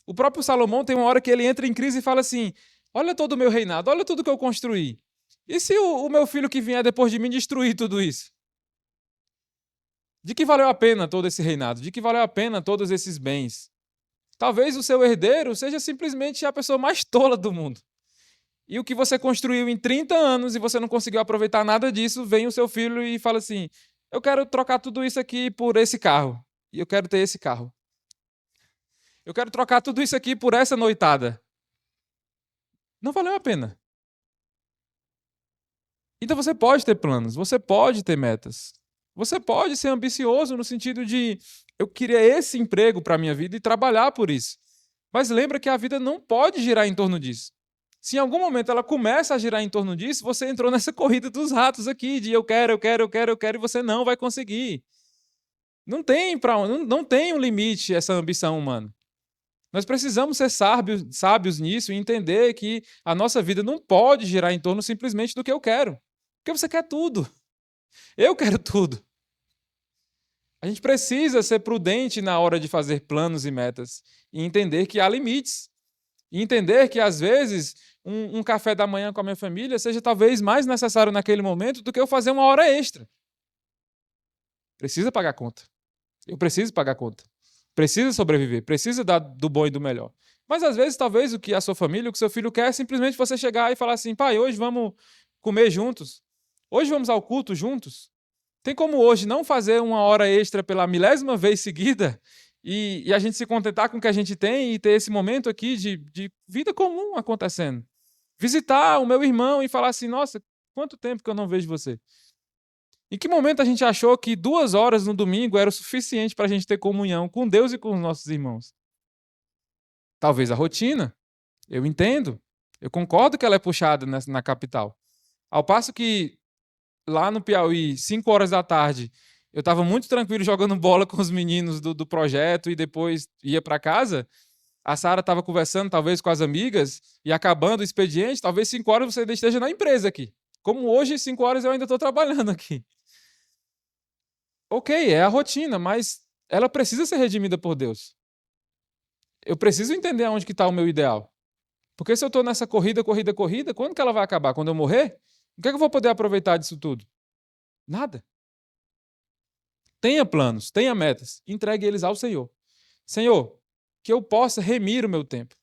[SPEAKER 1] O próprio Salomão tem uma hora que ele entra em crise e fala assim, olha todo o meu reinado, olha tudo que eu construí. E se o meu filho que vier depois de mim destruir tudo isso? De que valeu a pena todo esse reinado? De que valeu a pena todos esses bens? Talvez o seu herdeiro seja simplesmente a pessoa mais tola do mundo. E o que você construiu em 30 anos e você não conseguiu aproveitar nada disso, vem o seu filho e fala assim: eu quero trocar tudo isso aqui por esse carro. E eu quero ter esse carro. Eu quero trocar tudo isso aqui por essa noitada. Não valeu a pena. Então você pode ter planos, você pode ter metas. Você pode ser ambicioso no sentido de eu queria esse emprego para a minha vida e trabalhar por isso. Mas lembra que a vida não pode girar em torno disso. Se em algum momento ela começa a girar em torno disso, você entrou nessa corrida dos ratos aqui, de eu quero, eu quero, eu quero, eu quero, e você não vai conseguir. Não tem um limite essa ambição humana. Nós precisamos ser sábios nisso e entender que a nossa vida não pode girar em torno simplesmente do que eu quero. Porque você quer tudo. Eu quero tudo. A gente precisa ser prudente na hora de fazer planos e metas e entender que há limites. E entender que, às vezes, um café da manhã com a minha família seja talvez mais necessário naquele momento do que eu fazer uma hora extra. Precisa pagar conta. Eu preciso pagar conta. Precisa sobreviver. Precisa dar do bom e do melhor. Mas, às vezes, talvez o que a sua família, o que o seu filho quer é simplesmente você chegar e falar assim, pai, hoje vamos comer juntos. Hoje vamos ao culto juntos. Tem como hoje não fazer uma hora extra pela milésima vez seguida e a gente se contentar com o que a gente tem e ter esse momento aqui de vida comum acontecendo. Visitar o meu irmão e falar assim, nossa, quanto tempo que eu não vejo você? Em que momento a gente achou que 2 horas no domingo era o suficiente para a gente ter comunhão com Deus e com os nossos irmãos? Talvez a rotina. Eu entendo. Eu concordo que ela é puxada na capital. Ao passo que lá no Piauí, 5 horas da tarde, eu estava muito tranquilo jogando bola com os meninos do projeto e depois ia para casa. A Sara estava conversando, talvez, com as amigas e acabando o expediente. Talvez 5 horas você ainda esteja na empresa aqui. Como hoje, 5 horas eu ainda estou trabalhando aqui. Ok, é a rotina, mas ela precisa ser redimida por Deus. Eu preciso entender aonde que está o meu ideal. Porque se eu estou nessa corrida, quando que ela vai acabar? Quando eu morrer? O que é que eu vou poder aproveitar disso tudo? Nada. Tenha planos, tenha metas, entregue eles ao Senhor. Senhor, que eu possa remir o meu tempo.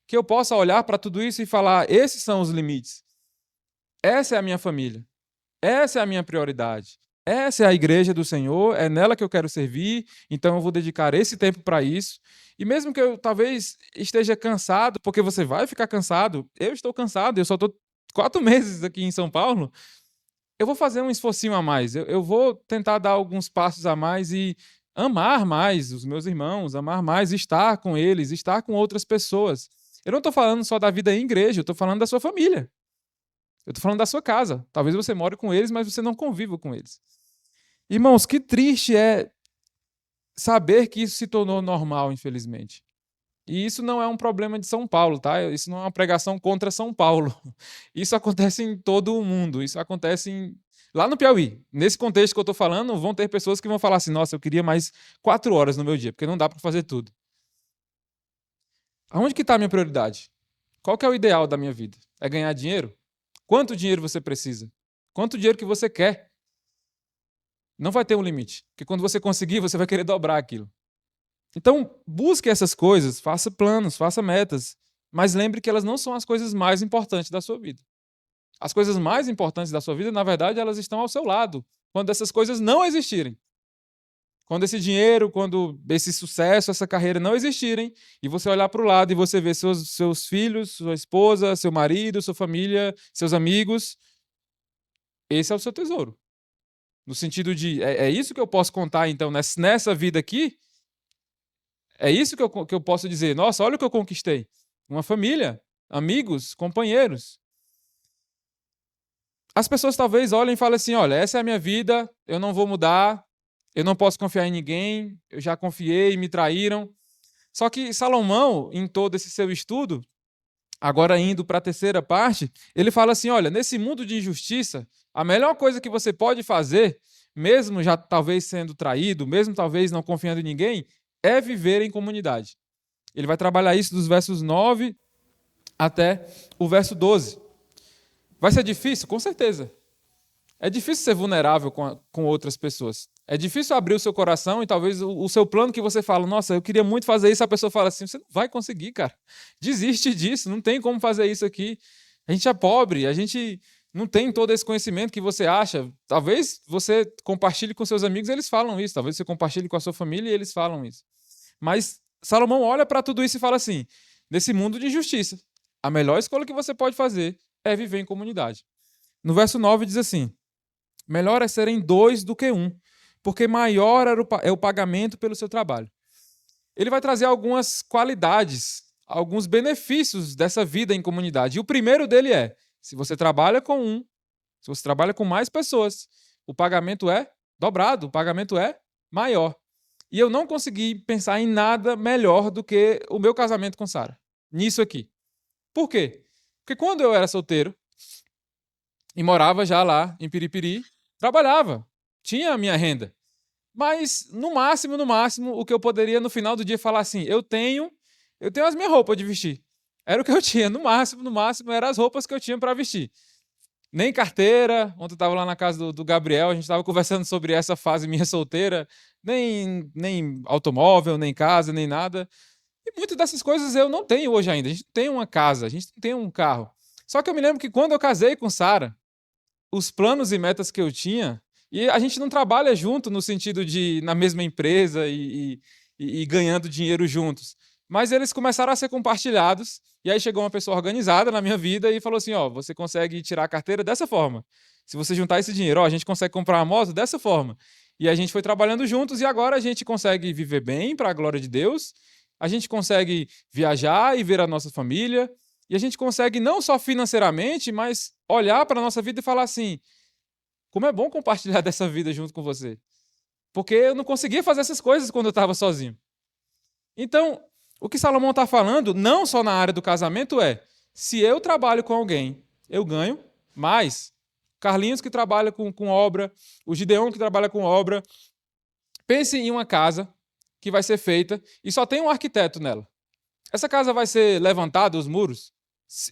[SPEAKER 1] Que eu possa olhar para tudo isso e falar, esses são os limites. Essa é a minha família. Essa é a minha prioridade. Essa é a igreja do Senhor, é nela que eu quero servir, então eu vou dedicar esse tempo para isso. E mesmo que eu talvez esteja cansado, porque você vai ficar cansado, eu estou cansado, eu só estou 4 meses aqui em São Paulo, eu vou fazer um esforcinho a mais, eu vou tentar dar alguns passos a mais e amar mais os meus irmãos, amar mais, estar com eles, estar com outras pessoas. Eu não estou falando só da vida em igreja, eu estou falando da sua família. Eu estou falando da sua casa. Talvez você more com eles, mas você não conviva com eles. Irmãos, que triste é saber que isso se tornou normal, infelizmente. E isso não é um problema de São Paulo, tá? Isso não é uma pregação contra São Paulo. Isso acontece em todo o mundo. Isso acontece lá no Piauí. Nesse contexto que eu estou falando, vão ter pessoas que vão falar assim, nossa, eu queria mais 4 horas no meu dia, porque não dá para fazer tudo. Aonde que está a minha prioridade? Qual que é o ideal da minha vida? É ganhar dinheiro? Quanto dinheiro você precisa? Quanto dinheiro que você quer? Não vai ter um limite, porque quando você conseguir, você vai querer dobrar aquilo. Então, busque essas coisas, faça planos, faça metas, mas lembre que elas não são as coisas mais importantes da sua vida. As coisas mais importantes da sua vida, na verdade, elas estão ao seu lado, quando essas coisas não existirem. Quando esse dinheiro, quando esse sucesso, essa carreira não existirem, e você olhar para o lado e você ver seus filhos, sua esposa, seu marido, sua família, seus amigos, esse é o seu tesouro. No sentido de, é isso que eu posso contar, então, nessa vida aqui? É isso que eu posso dizer? Nossa, olha o que eu conquistei. Uma família, amigos, companheiros. As pessoas talvez olhem e falem assim, olha, essa é a minha vida, eu não vou mudar, eu não posso confiar em ninguém, eu já confiei, me traíram. Só que Salomão, em todo esse seu estudo, agora indo para a terceira parte, ele fala assim, olha, nesse mundo de injustiça, a melhor coisa que você pode fazer, mesmo já talvez sendo traído, mesmo talvez não confiando em ninguém, é viver em comunidade. Ele vai trabalhar isso dos versos 9 até o verso 12. Vai ser difícil? Com certeza. É difícil ser vulnerável com outras pessoas. É difícil abrir o seu coração e talvez o seu plano que você fala, nossa, eu queria muito fazer isso, a pessoa fala assim, você não vai conseguir, cara. Desiste disso, não tem como fazer isso aqui. A gente é pobre, a gente não tem todo esse conhecimento que você acha. Talvez você compartilhe com seus amigos, eles falam isso. Talvez você compartilhe com a sua família e eles falam isso. Mas Salomão olha para tudo isso e fala assim, nesse mundo de injustiça, a melhor escolha que você pode fazer é viver em comunidade. No verso 9 diz assim, melhor é serem dois do que um, porque maior é o pagamento pelo seu trabalho. Ele vai trazer algumas qualidades, alguns benefícios dessa vida em comunidade. E o primeiro dele é, se você trabalha com um, se você trabalha com mais pessoas, o pagamento é dobrado, o pagamento é maior. E eu não consegui pensar em nada melhor do que o meu casamento com Sara, nisso aqui. Por quê? Porque quando eu era solteiro e morava já lá em Piripiri, trabalhava, tinha a minha renda. Mas, no máximo, o que eu poderia no final do dia falar assim, eu tenho as minhas roupas de vestir. Era o que eu tinha, no máximo, eram as roupas que eu tinha para vestir. Nem carteira, ontem eu estava lá na casa do Gabriel, a gente estava conversando sobre essa fase minha solteira, nem automóvel, nem casa, nem nada. E muitas dessas coisas eu não tenho hoje ainda. A gente não tem uma casa, a gente não tem um carro. Só que eu me lembro que quando eu casei com Sara, os planos e metas que eu tinha, e a gente não trabalha junto no sentido de na mesma empresa e ganhando dinheiro juntos, mas eles começaram a ser compartilhados, e aí chegou uma pessoa organizada na minha vida e falou assim, ó, você consegue tirar a carteira dessa forma. Se você juntar esse dinheiro, ó, a gente consegue comprar uma moto dessa forma. E a gente foi trabalhando juntos e agora a gente consegue viver bem para a glória de Deus, a gente consegue viajar e ver a nossa família, e a gente consegue não só financeiramente, mas olhar para a nossa vida e falar assim, como é bom compartilhar dessa vida junto com você. Porque eu não conseguia fazer essas coisas quando eu estava sozinho. Então, o que Salomão está falando, não só na área do casamento, é, se eu trabalho com alguém, eu ganho mais. Carlinhos que trabalha com obra, o Gideon que trabalha com obra. Pense em uma casa que vai ser feita e só tem um arquiteto nela. Essa casa vai ser levantada, os muros?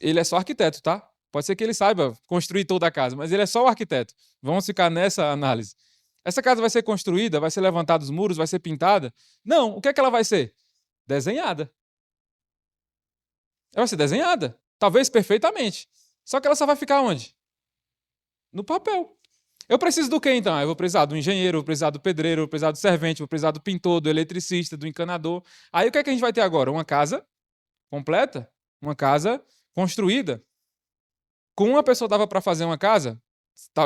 [SPEAKER 1] Ele é só arquiteto, tá? Pode ser que ele saiba construir toda a casa, mas ele é só o arquiteto. Vamos ficar nessa análise. Essa casa vai ser construída, vai ser levantada os muros, vai ser pintada? Não. O que é que ela vai ser? Desenhada. Ela vai ser desenhada. Talvez perfeitamente. Só que ela só vai ficar onde? No papel. Eu preciso do quê, então? Eu vou precisar do engenheiro, vou precisar do pedreiro, vou precisar do servente, vou precisar do pintor, do eletricista, do encanador. Aí o que é que a gente vai ter agora? Uma casa completa, uma casa construída. Com uma pessoa dava para fazer uma casa?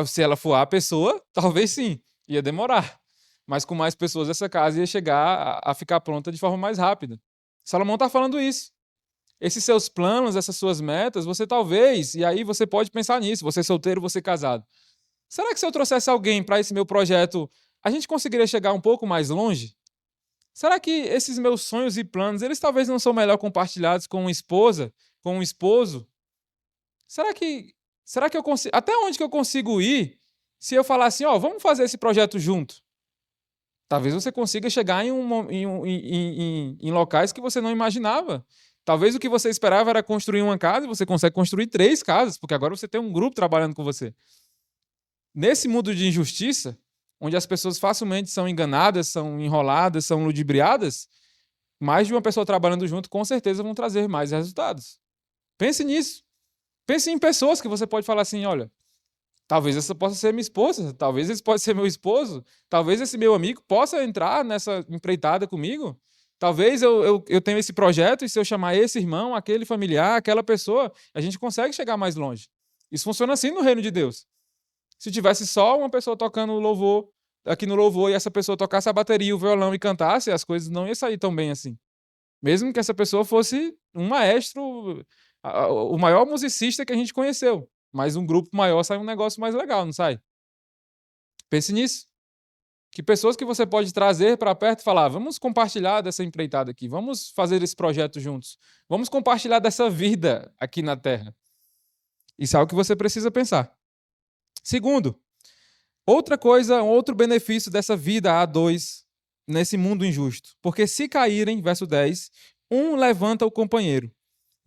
[SPEAKER 1] Se ela for a pessoa, talvez sim, ia demorar. Mas com mais pessoas essa casa ia chegar a ficar pronta de forma mais rápida. Salomão está falando isso. Esses seus planos, essas suas metas, você talvez, e aí você pode pensar nisso, você solteiro, você casado. Será que se eu trouxesse alguém para esse meu projeto, a gente conseguiria chegar um pouco mais longe? Será que esses meus sonhos e planos, eles talvez não são melhor compartilhados com uma esposa, com um esposo? Será que eu consigo, até onde que eu consigo ir se eu falar assim, ó, vamos fazer esse projeto junto? Talvez você consiga chegar em locais que você não imaginava. Talvez o que você esperava era construir uma casa e você consegue construir 3 casas, porque agora você tem um grupo trabalhando com você. Nesse mundo de injustiça, onde as pessoas facilmente são enganadas, são enroladas, são ludibriadas, mais de uma pessoa trabalhando junto com certeza vão trazer mais resultados. Pense nisso. Pense em pessoas que você pode falar assim, olha, Talvez essa possa ser minha esposa, talvez esse pode ser meu esposo, talvez esse meu amigo possa entrar nessa empreitada comigo. Talvez eu tenha esse projeto e se eu chamar esse irmão, aquele familiar, aquela pessoa, a gente consegue chegar mais longe. Isso funciona assim no reino de Deus. Se tivesse só uma pessoa tocando louvor, aqui no louvor, e essa pessoa tocasse a bateria, o violão e cantasse, as coisas não iam sair tão bem assim. Mesmo que essa pessoa fosse um maestro, o maior musicista que a gente conheceu. Mas um grupo maior sai um negócio mais legal, não sai? Pense nisso. Que pessoas que você pode trazer para perto e falar, vamos compartilhar dessa empreitada aqui, vamos fazer esse projeto juntos, vamos compartilhar dessa vida aqui na Terra. Isso é algo que você precisa pensar. Segundo, outra coisa, outro benefício dessa vida a dois nesse mundo injusto. Porque se caírem, verso 10, um levanta o companheiro.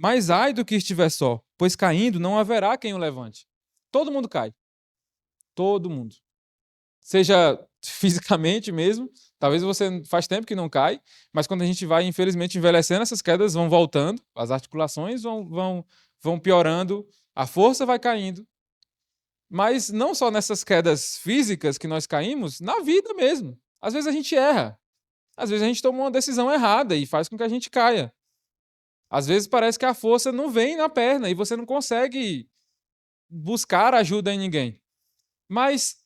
[SPEAKER 1] Mas ai do que estiver só, pois caindo não haverá quem o levante. Todo mundo cai. Todo mundo. Seja fisicamente mesmo, talvez você faz tempo que não cai, mas quando a gente vai, infelizmente, envelhecendo, essas quedas vão voltando, as articulações vão piorando, a força vai caindo. Mas não só nessas quedas físicas que nós caímos, na vida mesmo. Às vezes a gente erra. Às vezes a gente toma uma decisão errada e faz com que a gente caia. Às vezes parece que a força não vem na perna e você não consegue buscar ajuda em ninguém. Mas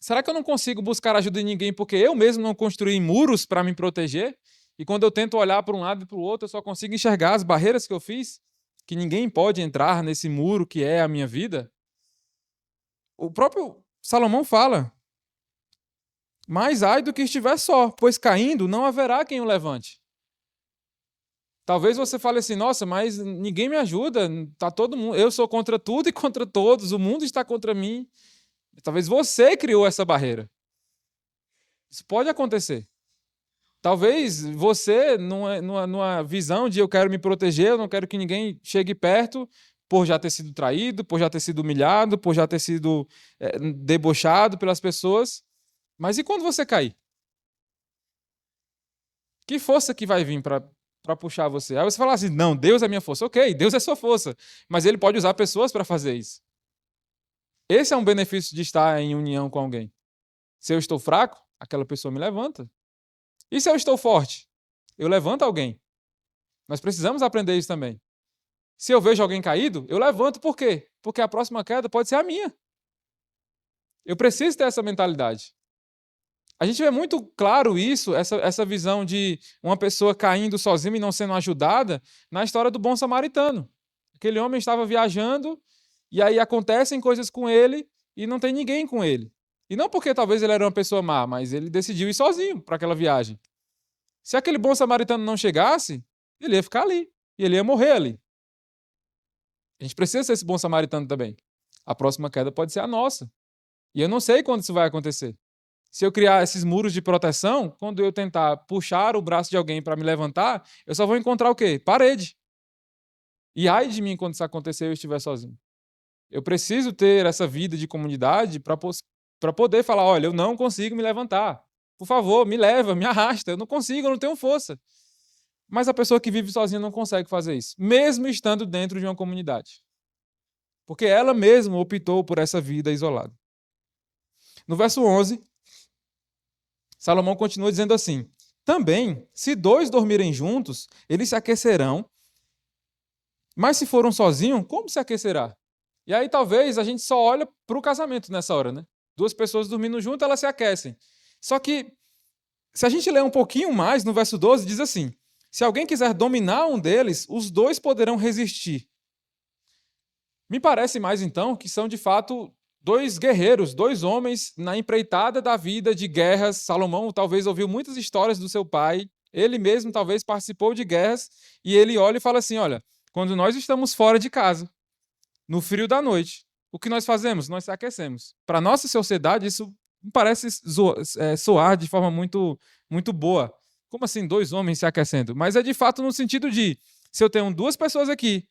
[SPEAKER 1] será que eu não consigo buscar ajuda em ninguém porque eu mesmo não construí muros para me proteger? E quando eu tento olhar para um lado e para o outro, eu só consigo enxergar as barreiras que eu fiz? Que ninguém pode entrar nesse muro que é a minha vida? O próprio Salomão fala: mas ai do que estiver só, pois caindo não haverá quem o levante. Talvez você fale assim, nossa, mas ninguém me ajuda, tá todo mundo, eu sou contra tudo e contra todos, o mundo está contra mim. Talvez você criou essa barreira. Isso pode acontecer. Talvez você, numa visão de eu quero me proteger, eu não quero que ninguém chegue perto, por já ter sido traído, por já ter sido humilhado, por já ter sido debochado pelas pessoas. Mas e quando você cair? Que força que vai vir para puxar você? Aí você fala assim, não, Deus é minha força. Ok, Deus é sua força. Mas ele pode usar pessoas para fazer isso. Esse é um benefício de estar em união com alguém. Se eu estou fraco, aquela pessoa me levanta. E se eu estou forte? Eu levanto alguém. Nós precisamos aprender isso também. Se eu vejo alguém caído, eu levanto. Por quê? Porque a próxima queda pode ser a minha. Eu preciso ter essa mentalidade. A gente vê muito claro isso, essa visão de uma pessoa caindo sozinha e não sendo ajudada, na história do bom samaritano. Aquele homem estava viajando e aí acontecem coisas com ele e não tem ninguém com ele. E não porque talvez ele era uma pessoa má, mas ele decidiu ir sozinho para aquela viagem. Se aquele bom samaritano não chegasse, ele ia ficar ali e ele ia morrer ali. A gente precisa ser esse bom samaritano também. A próxima queda pode ser a nossa. E eu não sei quando isso vai acontecer. Se eu criar esses muros de proteção, quando eu tentar puxar o braço de alguém para me levantar, eu só vou encontrar o quê? Parede. E ai de mim quando isso acontecer e eu estiver sozinho. Eu preciso ter essa vida de comunidade para poder falar, olha, eu não consigo me levantar. Por favor, me leva, me arrasta. Eu não consigo, eu não tenho força. Mas a pessoa que vive sozinha não consegue fazer isso, mesmo estando dentro de uma comunidade. Porque ela mesma optou por essa vida isolada. No verso 11, Salomão continua dizendo assim: também, se dois dormirem juntos, eles se aquecerão, mas se for um sozinho, como se aquecerá? E aí talvez a gente só olha para o casamento nessa hora, né? Duas pessoas dormindo juntas, elas se aquecem. Só que, se a gente ler um pouquinho mais, no verso 12, diz assim: se alguém quiser dominar um deles, os dois poderão resistir. Me parece mais, então, que são de fato dois guerreiros, dois homens na empreitada da vida de guerras. Salomão talvez ouviu muitas histórias do seu pai, ele mesmo talvez participou de guerras, e ele olha e fala assim: olha, quando nós estamos fora de casa, no frio da noite, o que nós fazemos? Nós se aquecemos. Para a nossa sociedade, isso parece soar de forma muito, muito boa. Como assim, dois homens se aquecendo? Mas é de fato no sentido de, se eu tenho duas pessoas aqui,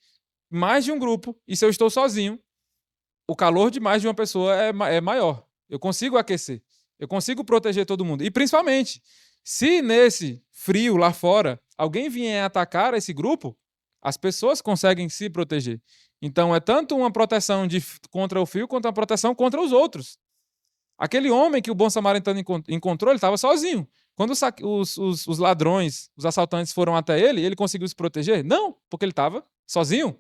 [SPEAKER 1] mais de um grupo, e se eu estou sozinho, o calor de mais de uma pessoa é maior. Eu consigo aquecer. Eu consigo proteger todo mundo. E principalmente, se nesse frio lá fora, alguém vier atacar esse grupo, as pessoas conseguem se proteger. Então, é tanto uma proteção contra o frio, quanto uma proteção contra os outros. Aquele homem que o bom samaritano encontrou, ele estava sozinho. Quando os ladrões, os assaltantes foram até ele, ele conseguiu se proteger? Não, porque ele estava sozinho.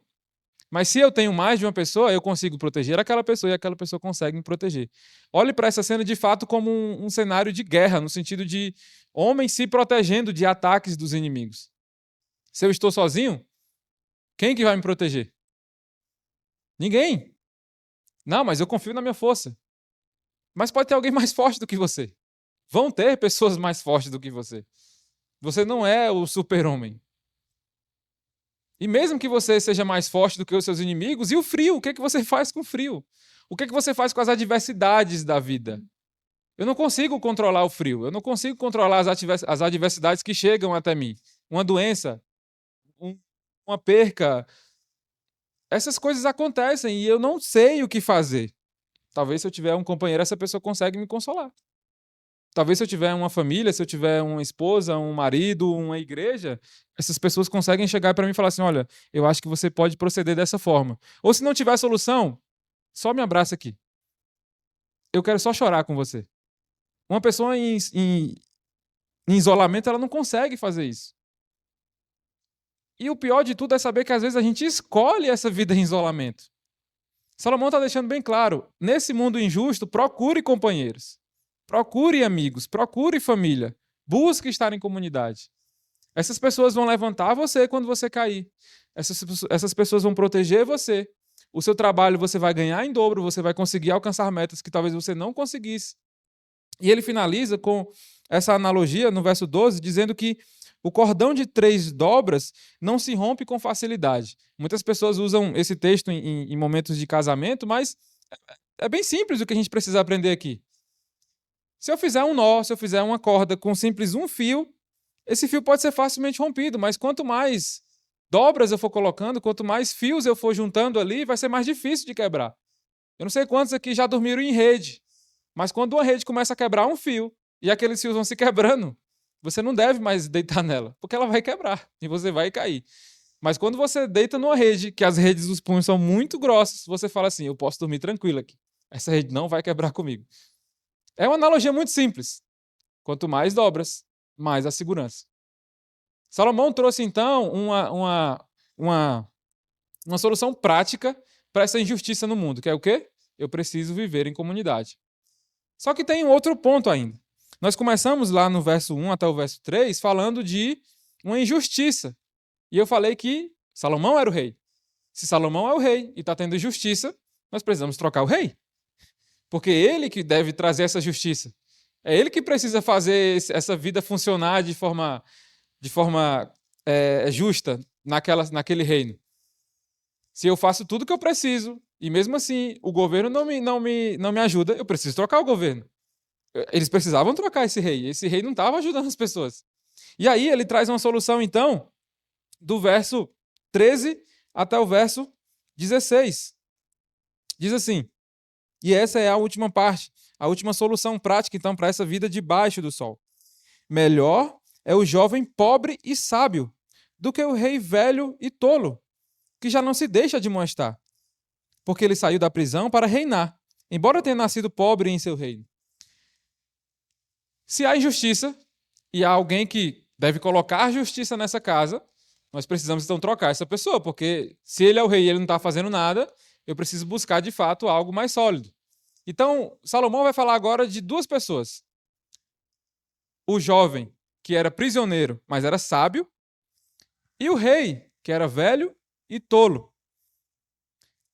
[SPEAKER 1] Mas se eu tenho mais de uma pessoa, eu consigo proteger aquela pessoa e aquela pessoa consegue me proteger. Olhe para essa cena de fato como um cenário de guerra, no sentido de homens se protegendo de ataques dos inimigos. Se eu estou sozinho, quem que vai me proteger? Ninguém. Não, mas eu confio na minha força. Mas pode ter alguém mais forte do que você. Vão ter pessoas mais fortes do que você. Você não é o super-homem. E mesmo que você seja mais forte do que os seus inimigos, e o frio? O que é que você faz com o frio? O que é que você faz com as adversidades da vida? Eu não consigo controlar o frio. Eu não consigo controlar as adversidades que chegam até mim. Uma doença, uma perca. Essas coisas acontecem e eu não sei o que fazer. Talvez se eu tiver um companheiro, essa pessoa consegue me consolar. Talvez se eu tiver uma família, se eu tiver uma esposa, um marido, uma igreja, essas pessoas conseguem chegar para mim e falar assim: olha, eu acho que você pode proceder dessa forma. Ou se não tiver solução, só me abraça aqui. Eu quero só chorar com você. Uma pessoa em isolamento, ela não consegue fazer isso. E o pior de tudo é saber que às vezes a gente escolhe essa vida em isolamento. Salomão está deixando bem claro: nesse mundo injusto, procure companheiros. Procure amigos, procure família, busque estar em comunidade. Essas pessoas vão levantar você quando você cair. Essas pessoas vão proteger você. O seu trabalho você vai ganhar em dobro, você vai conseguir alcançar metas que talvez você não conseguisse. E ele finaliza com essa analogia no verso 12, dizendo que o cordão de 3 dobras não se rompe com facilidade. Muitas pessoas usam esse texto em momentos de casamento, mas é bem simples o que a gente precisa aprender aqui. Se eu fizer um nó, se eu fizer uma corda com simples um fio, esse fio pode ser facilmente rompido, mas quanto mais dobras eu for colocando, quanto mais fios eu for juntando ali, vai ser mais difícil de quebrar. Eu não sei quantos aqui já dormiram em rede, mas quando uma rede começa a quebrar um fio e aqueles fios vão se quebrando, você não deve mais deitar nela, porque ela vai quebrar e você vai cair. Mas quando você deita numa rede, que as redes dos punhos são muito grossas, você fala assim: eu posso dormir tranquilo aqui. Essa rede não vai quebrar comigo. É uma analogia muito simples. Quanto mais dobras, mais a segurança. Salomão trouxe, então, uma solução prática para essa injustiça no mundo, que é o quê? Eu preciso viver em comunidade. Só que tem um outro ponto ainda. Nós começamos lá no verso 1 até o verso 3 falando de uma injustiça. E eu falei que Salomão era o rei. Se Salomão é o rei e está tendo injustiça, nós precisamos trocar o rei. Porque é ele que deve trazer essa justiça. É ele que precisa fazer essa vida funcionar de forma justa naquele reino. Se eu faço tudo o que eu preciso, e mesmo assim o governo não me ajuda, eu preciso trocar o governo. Eles precisavam trocar esse rei. Esse rei não estava ajudando as pessoas. E aí ele traz uma solução, então, do verso 13 até o verso 16. Diz assim, e essa é a última parte, a última solução prática, então, para essa vida debaixo do sol. Melhor é o jovem pobre e sábio do que o rei velho e tolo, que já não se deixa admoestar, porque ele saiu da prisão para reinar, embora tenha nascido pobre em seu reino. Se há injustiça e há alguém que deve colocar justiça nessa casa, nós precisamos então trocar essa pessoa, porque se ele é o rei e ele não está fazendo nada, eu preciso buscar de fato algo mais sólido. Então, Salomão vai falar agora de 2 pessoas. O jovem, que era prisioneiro, mas era sábio, e o rei, que era velho e tolo.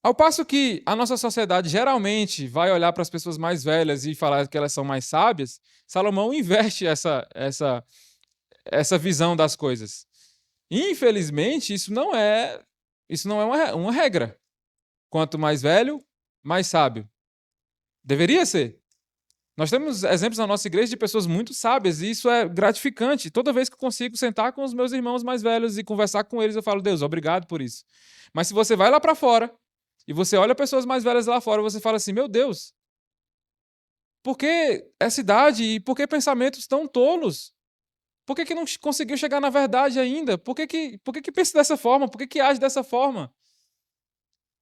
[SPEAKER 1] Ao passo que a nossa sociedade geralmente vai olhar para as pessoas mais velhas e falar que elas são mais sábias, Salomão inverte essa visão das coisas. Infelizmente, isso não é uma regra. Quanto mais velho, mais sábio. Deveria ser. Nós temos exemplos na nossa igreja de pessoas muito sábias e isso é gratificante. Toda vez que eu consigo sentar com os meus irmãos mais velhos e conversar com eles, eu falo: Deus, obrigado por isso. Mas se você vai lá para fora e você olha pessoas mais velhas lá fora, você fala assim: meu Deus, por que essa idade e por que pensamentos tão tolos? Por que não conseguiu chegar na verdade ainda? Por que pensa dessa forma? Por que age dessa forma?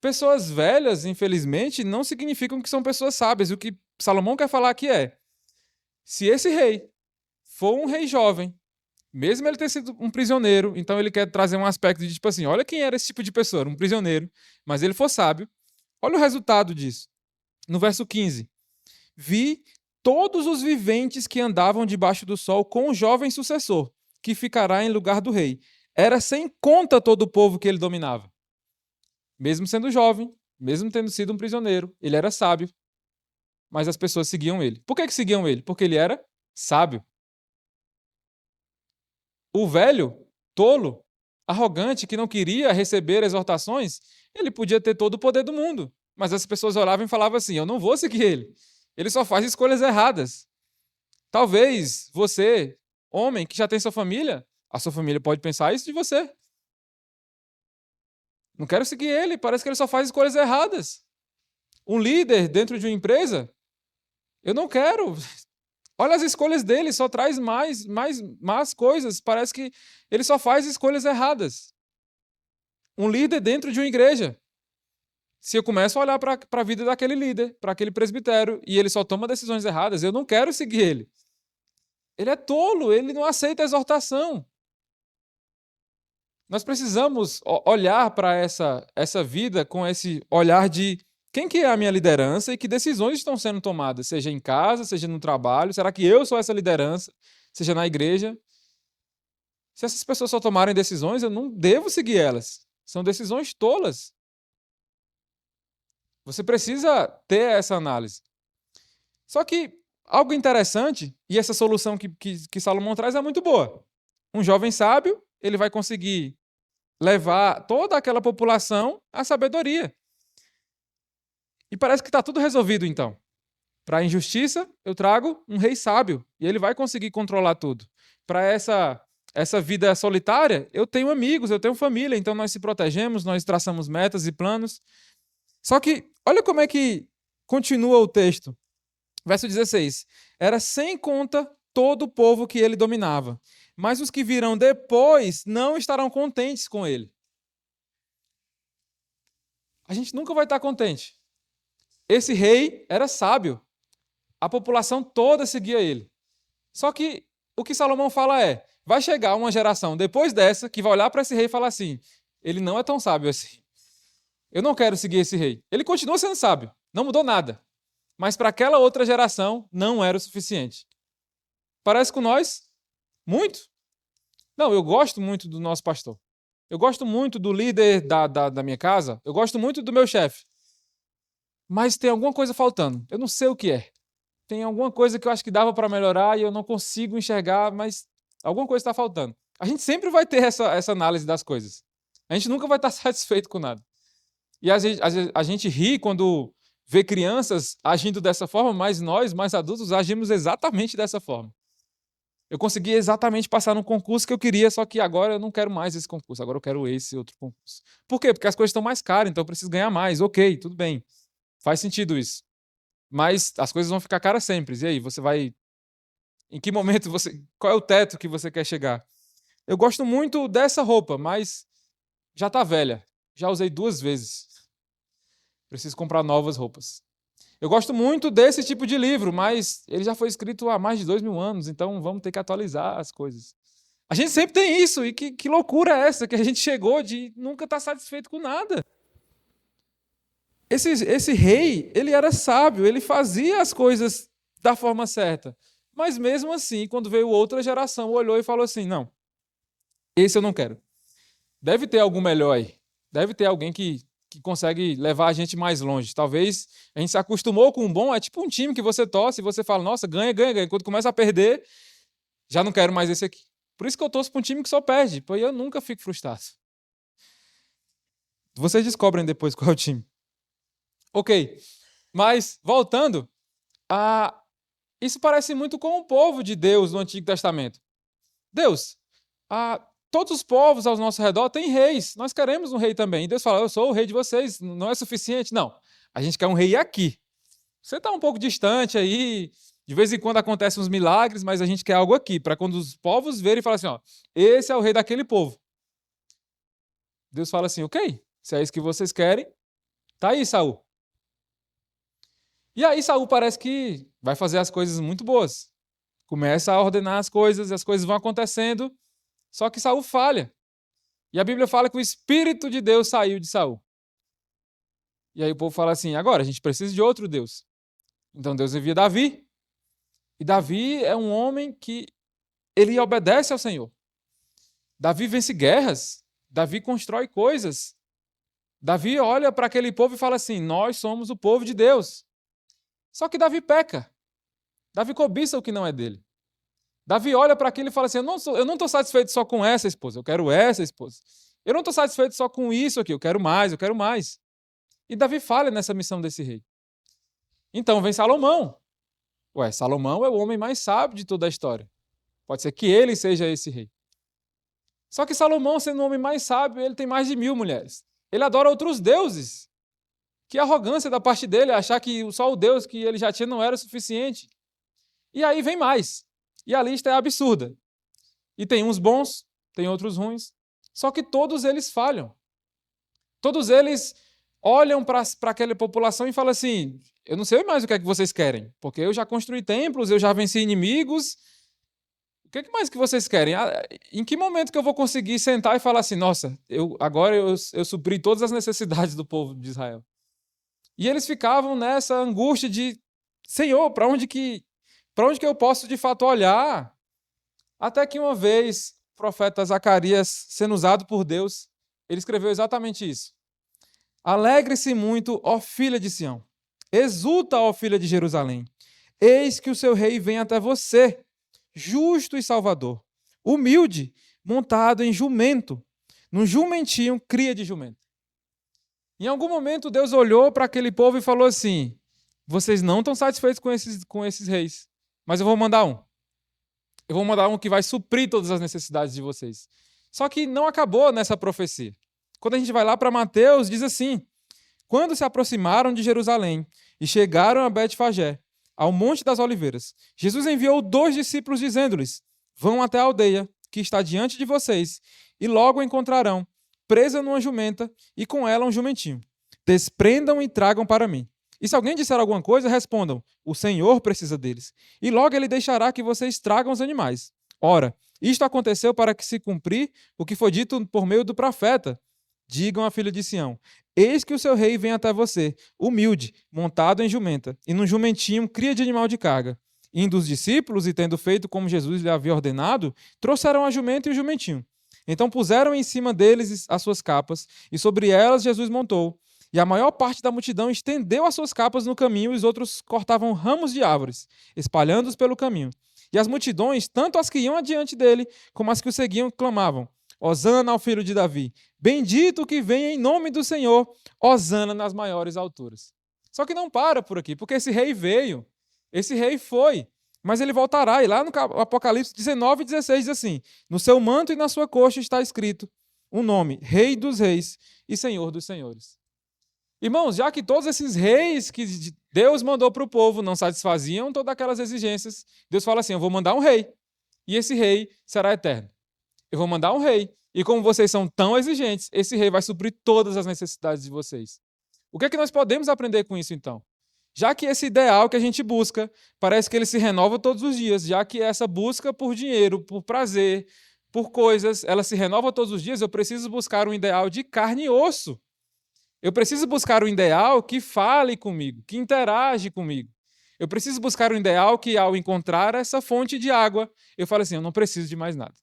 [SPEAKER 1] Pessoas velhas, infelizmente, não significam que são pessoas sábias. O que Salomão quer falar aqui é: se esse rei for um rei jovem, mesmo ele ter sido um prisioneiro, então ele quer trazer um aspecto de tipo assim, olha quem era esse tipo de pessoa, um prisioneiro, mas ele for sábio, olha o resultado disso. No verso 15, vi todos os viventes que andavam debaixo do sol com o jovem sucessor, que ficará em lugar do rei. Era sem conta todo o povo que ele dominava. Mesmo sendo jovem, mesmo tendo sido um prisioneiro, ele era sábio, mas as pessoas seguiam ele. Por que seguiam ele? Porque ele era sábio. O velho, tolo, arrogante, que não queria receber exortações, ele podia ter todo o poder do mundo. Mas as pessoas olhavam e falavam assim: eu não vou seguir ele. Ele só faz escolhas erradas. Talvez você, homem, que já tem sua família, a sua família pode pensar isso de você. Não quero seguir ele, parece que ele só faz escolhas erradas. Um líder dentro de uma empresa, eu não quero. Olha as escolhas dele, só traz mais coisas. Parece que ele só faz escolhas erradas. Um líder dentro de uma igreja. Se eu começo a olhar para a vida daquele líder, para aquele presbitério, e ele só toma decisões erradas, eu não quero seguir ele. Ele é tolo, ele não aceita a exortação. Nós precisamos olhar para essa vida com esse olhar de quem que é a minha liderança e que decisões estão sendo tomadas, seja em casa, seja no trabalho. Será que eu sou essa liderança? Seja na igreja. Se essas pessoas só tomarem decisões, eu não devo seguir elas. São decisões tolas. Você precisa ter essa análise. Só que algo interessante, e essa solução que Salomão traz é muito boa. Um jovem sábio, ele vai conseguir levar toda aquela população à sabedoria. E parece que está tudo resolvido, então. Para a injustiça, eu trago um rei sábio, e ele vai conseguir controlar tudo. Para essa vida solitária, eu tenho amigos, eu tenho família, então nós se protegemos, nós traçamos metas e planos. Só que, olha como é que continua o texto. Verso 16. Era sem conta todo o povo que ele dominava, mas os que virão depois não estarão contentes com ele. A gente nunca vai estar contente. Esse rei era sábio. A população toda seguia ele. Só que o que Salomão fala é: vai chegar uma geração depois dessa que vai olhar para esse rei e falar assim: ele não é tão sábio assim. Eu não quero seguir esse rei. Ele continua sendo sábio, não mudou nada. Mas para aquela outra geração não era o suficiente. Parece com nós? Muito? Não, eu gosto muito do nosso pastor. Eu gosto muito do líder da minha casa. Eu gosto muito do meu chefe. Mas tem alguma coisa faltando. Eu não sei o que é. Tem alguma coisa que eu acho que dava para melhorar e eu não consigo enxergar, mas alguma coisa está faltando. A gente sempre vai ter essa análise das coisas. A gente nunca vai estar satisfeito com nada. E a gente ri quando vê crianças agindo dessa forma, mas nós, mais adultos, agimos exatamente dessa forma. Eu consegui exatamente passar no concurso que eu queria, só que agora eu não quero mais esse concurso, agora eu quero esse outro concurso. Por quê? Porque as coisas estão mais caras, então eu preciso ganhar mais. Ok, tudo bem. Faz sentido isso. Mas as coisas vão ficar caras sempre. E aí, você vai... Em que momento você... Qual é o teto que você quer chegar? Eu gosto muito dessa roupa, mas já está velha. Já usei 2 vezes. Preciso comprar novas roupas. Eu gosto muito desse tipo de livro, mas ele já foi escrito há mais de 2.000 anos, então vamos ter que atualizar as coisas. A gente sempre tem isso, e que loucura é essa, que a gente chegou de nunca estar satisfeito com nada. Esse rei, ele era sábio, ele fazia as coisas da forma certa. Mas mesmo assim, quando veio outra geração, olhou e falou assim, não, esse eu não quero. Deve ter algum melhor aí. Deve ter alguém que consegue levar a gente mais longe. Talvez a gente se acostumou com um bom, é tipo um time que você torce e você fala, nossa, ganha, ganha, ganha. Quando começa a perder, já não quero mais esse aqui. Por isso que eu torço para um time que só perde, porque eu nunca fico frustrado. Vocês descobrem depois qual é o time. Ok, mas voltando, isso parece muito com o povo de Deus no Antigo Testamento. Deus, todos os povos ao nosso redor têm reis. Nós queremos um rei também. E Deus fala, eu sou o rei de vocês. Não é suficiente? Não. A gente quer um rei aqui. Você está um pouco distante aí. De vez em quando acontecem uns milagres, mas a gente quer algo aqui. Para quando os povos verem e falarem assim, ó, esse é o rei daquele povo. Deus fala assim, ok, se é isso que vocês querem, Tá aí, Saul. E aí Saul parece que vai fazer as coisas muito boas. Começa a ordenar as coisas vão acontecendo, só que Saul falha. E a Bíblia fala que o Espírito de Deus saiu de Saul. E aí o povo fala assim, agora a gente precisa de outro Deus. Então Deus envia Davi. E Davi é um homem que ele obedece ao Senhor. Davi vence guerras. Davi constrói coisas. Davi olha para aquele povo e fala assim, nós somos o povo de Deus. Só que Davi peca. Davi cobiça o que não é dele. Davi olha para aquilo e fala assim, eu não estou satisfeito só com essa esposa, eu quero essa esposa. Eu não estou satisfeito só com isso aqui, eu quero mais, eu quero mais. E Davi falha nessa missão desse rei. Então vem Salomão. Salomão é o homem mais sábio de toda a história. Pode ser que ele seja esse rei. Só que Salomão, sendo o homem mais sábio, ele tem mais de 1000 mulheres. Ele adora outros deuses. Que arrogância da parte dele, achar que só o Deus que ele já tinha não era o suficiente. E aí vem mais. E a lista é absurda. E tem uns bons, tem outros ruins. Só que todos eles falham. Todos eles olham para aquela população e falam assim, eu não sei mais o que é que vocês querem, porque eu já construí templos, eu já venci inimigos. O que mais que vocês querem? Em que momento que eu vou conseguir sentar e falar assim, nossa, agora eu supri todas as necessidades do povo de Israel? E eles ficavam nessa angústia de, Senhor, para onde que eu posso de fato olhar? Até que uma vez, o profeta Zacarias, sendo usado por Deus, ele escreveu exatamente isso. Alegre-se muito, ó filha de Sião. Exulta, ó filha de Jerusalém. Eis que o seu rei vem até você, justo e salvador, humilde, montado em jumento, num jumentinho, cria de jumento. Em algum momento, Deus olhou para aquele povo e falou assim, vocês não estão satisfeitos com esses reis, mas eu vou mandar um. Eu vou mandar um que vai suprir todas as necessidades de vocês. Só que não acabou nessa profecia. Quando a gente vai lá para Mateus, diz assim, quando se aproximaram de Jerusalém e chegaram a Betfagé, ao Monte das Oliveiras, Jesus enviou 2 discípulos dizendo-lhes, vão até a aldeia que está diante de vocês e logo a encontrarão, presa numa jumenta e com ela um jumentinho. Desprendam e tragam para mim. E se alguém disser alguma coisa, respondam, o Senhor precisa deles. E logo ele deixará que vocês tragam os animais. Ora, isto aconteceu para que se cumprir o que foi dito por meio do profeta. Digam à filha de Sião, eis que o seu rei vem até você, humilde, montado em jumenta, e num jumentinho cria de animal de carga. Indo os discípulos, e tendo feito como Jesus lhe havia ordenado, trouxeram a jumenta e o jumentinho. Então puseram em cima deles as suas capas, e sobre elas Jesus montou. E a maior parte da multidão estendeu as suas capas no caminho, e os outros cortavam ramos de árvores, espalhando-os pelo caminho. E as multidões, tanto as que iam adiante dele, como as que o seguiam, clamavam, Hosana ao filho de Davi, bendito que vem em nome do Senhor, Hosana nas maiores alturas. Só que não para por aqui, porque esse rei veio, esse rei foi, mas ele voltará. E lá no Apocalipse 19:16 diz assim, no seu manto e na sua coxa está escrito um nome, Rei dos Reis e Senhor dos Senhores. Irmãos, já que todos esses reis que Deus mandou para o povo não satisfaziam todas aquelas exigências, Deus fala assim, eu vou mandar um rei, e esse rei será eterno. Eu vou mandar um rei, e como vocês são tão exigentes, esse rei vai suprir todas as necessidades de vocês. O que é que nós podemos aprender com isso, então? Já que esse ideal que a gente busca, parece que ele se renova todos os dias, já que essa busca por dinheiro, por prazer, por coisas, ela se renova todos os dias, eu preciso buscar um ideal de carne e osso. Eu preciso buscar um ideal que fale comigo, que interage comigo. Eu preciso buscar um ideal que, ao encontrar essa fonte de água, eu falo assim, eu não preciso de mais nada.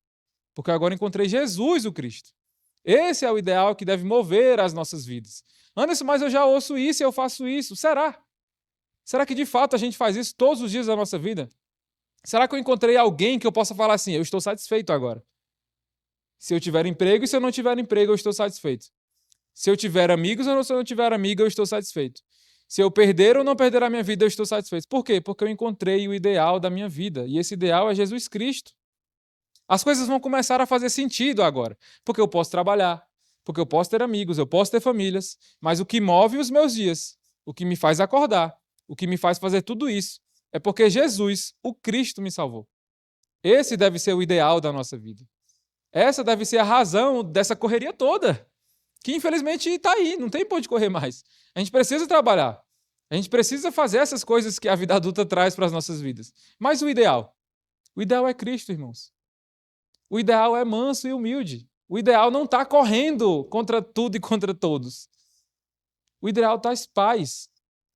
[SPEAKER 1] Porque agora encontrei Jesus, o Cristo. Esse é o ideal que deve mover as nossas vidas. Anderson, mas eu já ouço isso e eu faço isso. Será? Será que de fato a gente faz isso todos os dias da nossa vida? Será que eu encontrei alguém que eu possa falar assim, eu estou satisfeito agora? Se eu tiver emprego e se eu não tiver emprego, eu estou satisfeito. Se eu tiver amigos ou se eu não tiver amigo, eu estou satisfeito. Se eu perder ou não perder a minha vida, eu estou satisfeito. Por quê? Porque eu encontrei o ideal da minha vida. E esse ideal é Jesus Cristo. As coisas vão começar a fazer sentido agora. Porque eu posso trabalhar, porque eu posso ter amigos, eu posso ter famílias. Mas o que move os meus dias, o que me faz acordar, o que me faz fazer tudo isso, é porque Jesus, o Cristo, me salvou. Esse deve ser o ideal da nossa vida. Essa deve ser a razão dessa correria toda. que infelizmente está aí, não tem por onde correr mais. A gente precisa trabalhar. A gente precisa fazer essas coisas que a vida adulta traz para as nossas vidas. Mas o ideal é Cristo, irmãos. O ideal é manso e humilde. O ideal não está correndo contra tudo e contra todos. O ideal traz paz,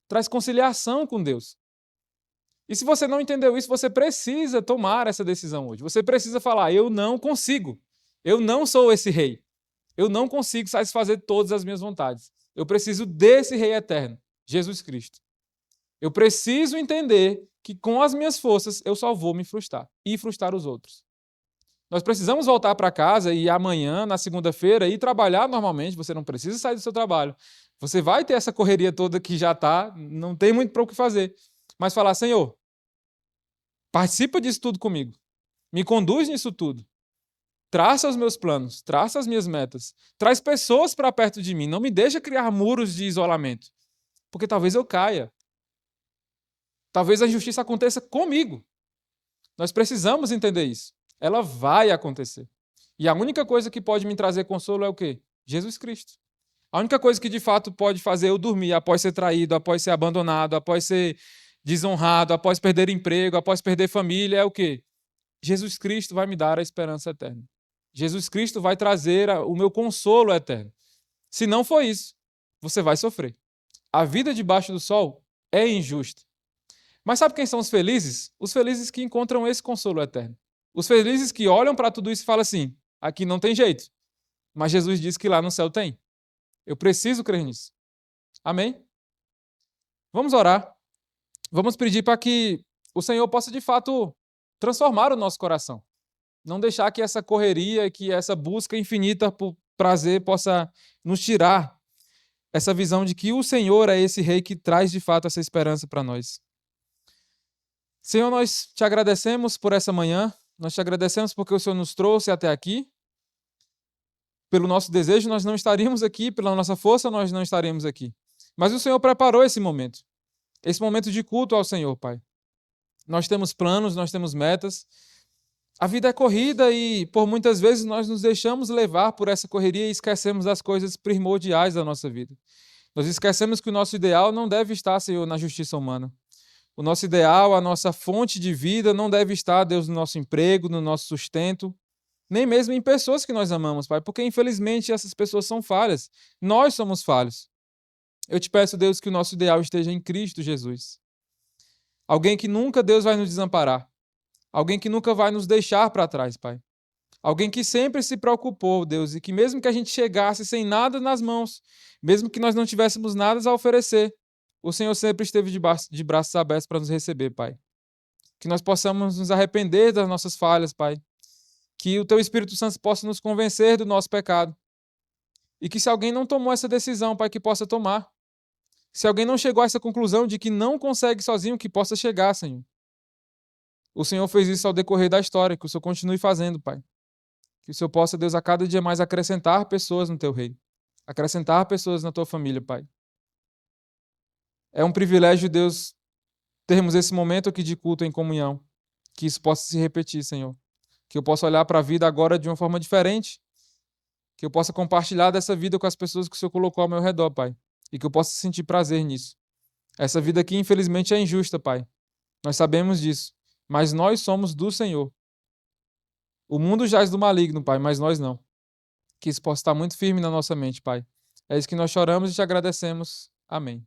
[SPEAKER 1] traz conciliação com Deus. E se você não entendeu isso, você precisa tomar essa decisão hoje. Você precisa falar: eu não consigo. Eu não sou esse rei. Eu não consigo satisfazer todas as minhas vontades. Eu preciso desse rei eterno, Jesus Cristo. Eu preciso entender que com as minhas forças eu só vou me frustrar e frustrar os outros. Nós precisamos voltar para casa e amanhã, na segunda-feira, ir trabalhar normalmente. Você não precisa sair do seu trabalho. Você vai ter essa correria toda que já está, não tem muito para o que fazer. Mas falar: Senhor, participa disso tudo comigo. Me conduz nisso tudo. Traça os meus planos, traça as minhas metas. Traz pessoas para perto de mim. Não me deixa criar muros de isolamento. Porque talvez eu caia. Talvez a injustiça aconteça comigo. Nós precisamos entender isso. Ela vai acontecer. E a única coisa que pode me trazer consolo é o quê? Jesus Cristo. A única coisa que de fato pode fazer eu dormir após ser traído, após ser abandonado, após ser desonrado, após perder emprego, após perder família, é o quê? Jesus Cristo vai me dar a esperança eterna. Jesus Cristo vai trazer o meu consolo eterno. Se não for isso, você vai sofrer. A vida debaixo do sol é injusta. Mas sabe quem são os felizes? Os felizes que encontram esse consolo eterno. Os felizes que olham para tudo isso e falam assim: aqui não tem jeito. Mas Jesus disse que lá no céu tem. Eu preciso crer nisso. Amém? Vamos orar. Vamos pedir para que o Senhor possa de fato transformar o nosso coração. Não deixar que essa correria, que essa busca infinita por prazer possa nos tirar essa visão de que o Senhor é esse rei que traz de fato essa esperança para nós. Senhor, nós te agradecemos por essa manhã, nós te agradecemos porque o Senhor nos trouxe até aqui. Pelo nosso desejo, nós não estaríamos aqui, pela nossa força, nós não estaríamos aqui. Mas o Senhor preparou esse momento de culto ao Senhor, Pai. Nós temos planos, nós temos metas. A vida é corrida e, por muitas vezes, nós nos deixamos levar por essa correria e esquecemos das coisas primordiais da nossa vida. Nós esquecemos que o nosso ideal não deve estar, Senhor, na justiça humana. O nosso ideal, a nossa fonte de vida não deve estar, Deus, no nosso emprego, no nosso sustento, nem mesmo em pessoas que nós amamos, Pai, porque, infelizmente, essas pessoas são falhas. Nós somos falhos. Eu te peço, Deus, que o nosso ideal esteja em Cristo Jesus. Alguém que nunca, Deus, vai nos desamparar. Alguém que nunca vai nos deixar para trás, Pai. Alguém que sempre se preocupou, Deus, e que mesmo que a gente chegasse sem nada nas mãos, mesmo que nós não tivéssemos nada a oferecer, o Senhor sempre esteve de braços abertos para nos receber, Pai. Que nós possamos nos arrepender das nossas falhas, Pai. Que o Teu Espírito Santo possa nos convencer do nosso pecado. E que se alguém não tomou essa decisão, Pai, que possa tomar. Se alguém não chegou a essa conclusão de que não consegue sozinho, que possa chegar, Senhor. O Senhor fez isso ao decorrer da história, que o Senhor continue fazendo, Pai. Que o Senhor possa, Deus, a cada dia mais acrescentar pessoas no Teu reino. Acrescentar pessoas na Tua família, Pai. É um privilégio, Deus, termos esse momento aqui de culto em comunhão. Que isso possa se repetir, Senhor. Que eu possa olhar para a vida agora de uma forma diferente. Que eu possa compartilhar dessa vida com as pessoas que o Senhor colocou ao meu redor, Pai. E que eu possa sentir prazer nisso. Essa vida aqui, infelizmente, é injusta, Pai. Nós sabemos disso. Mas nós somos do Senhor. O mundo jaz do maligno, Pai, mas nós não. Que isso possa estar muito firme na nossa mente, Pai. É isso que nós choramos e te agradecemos. Amém.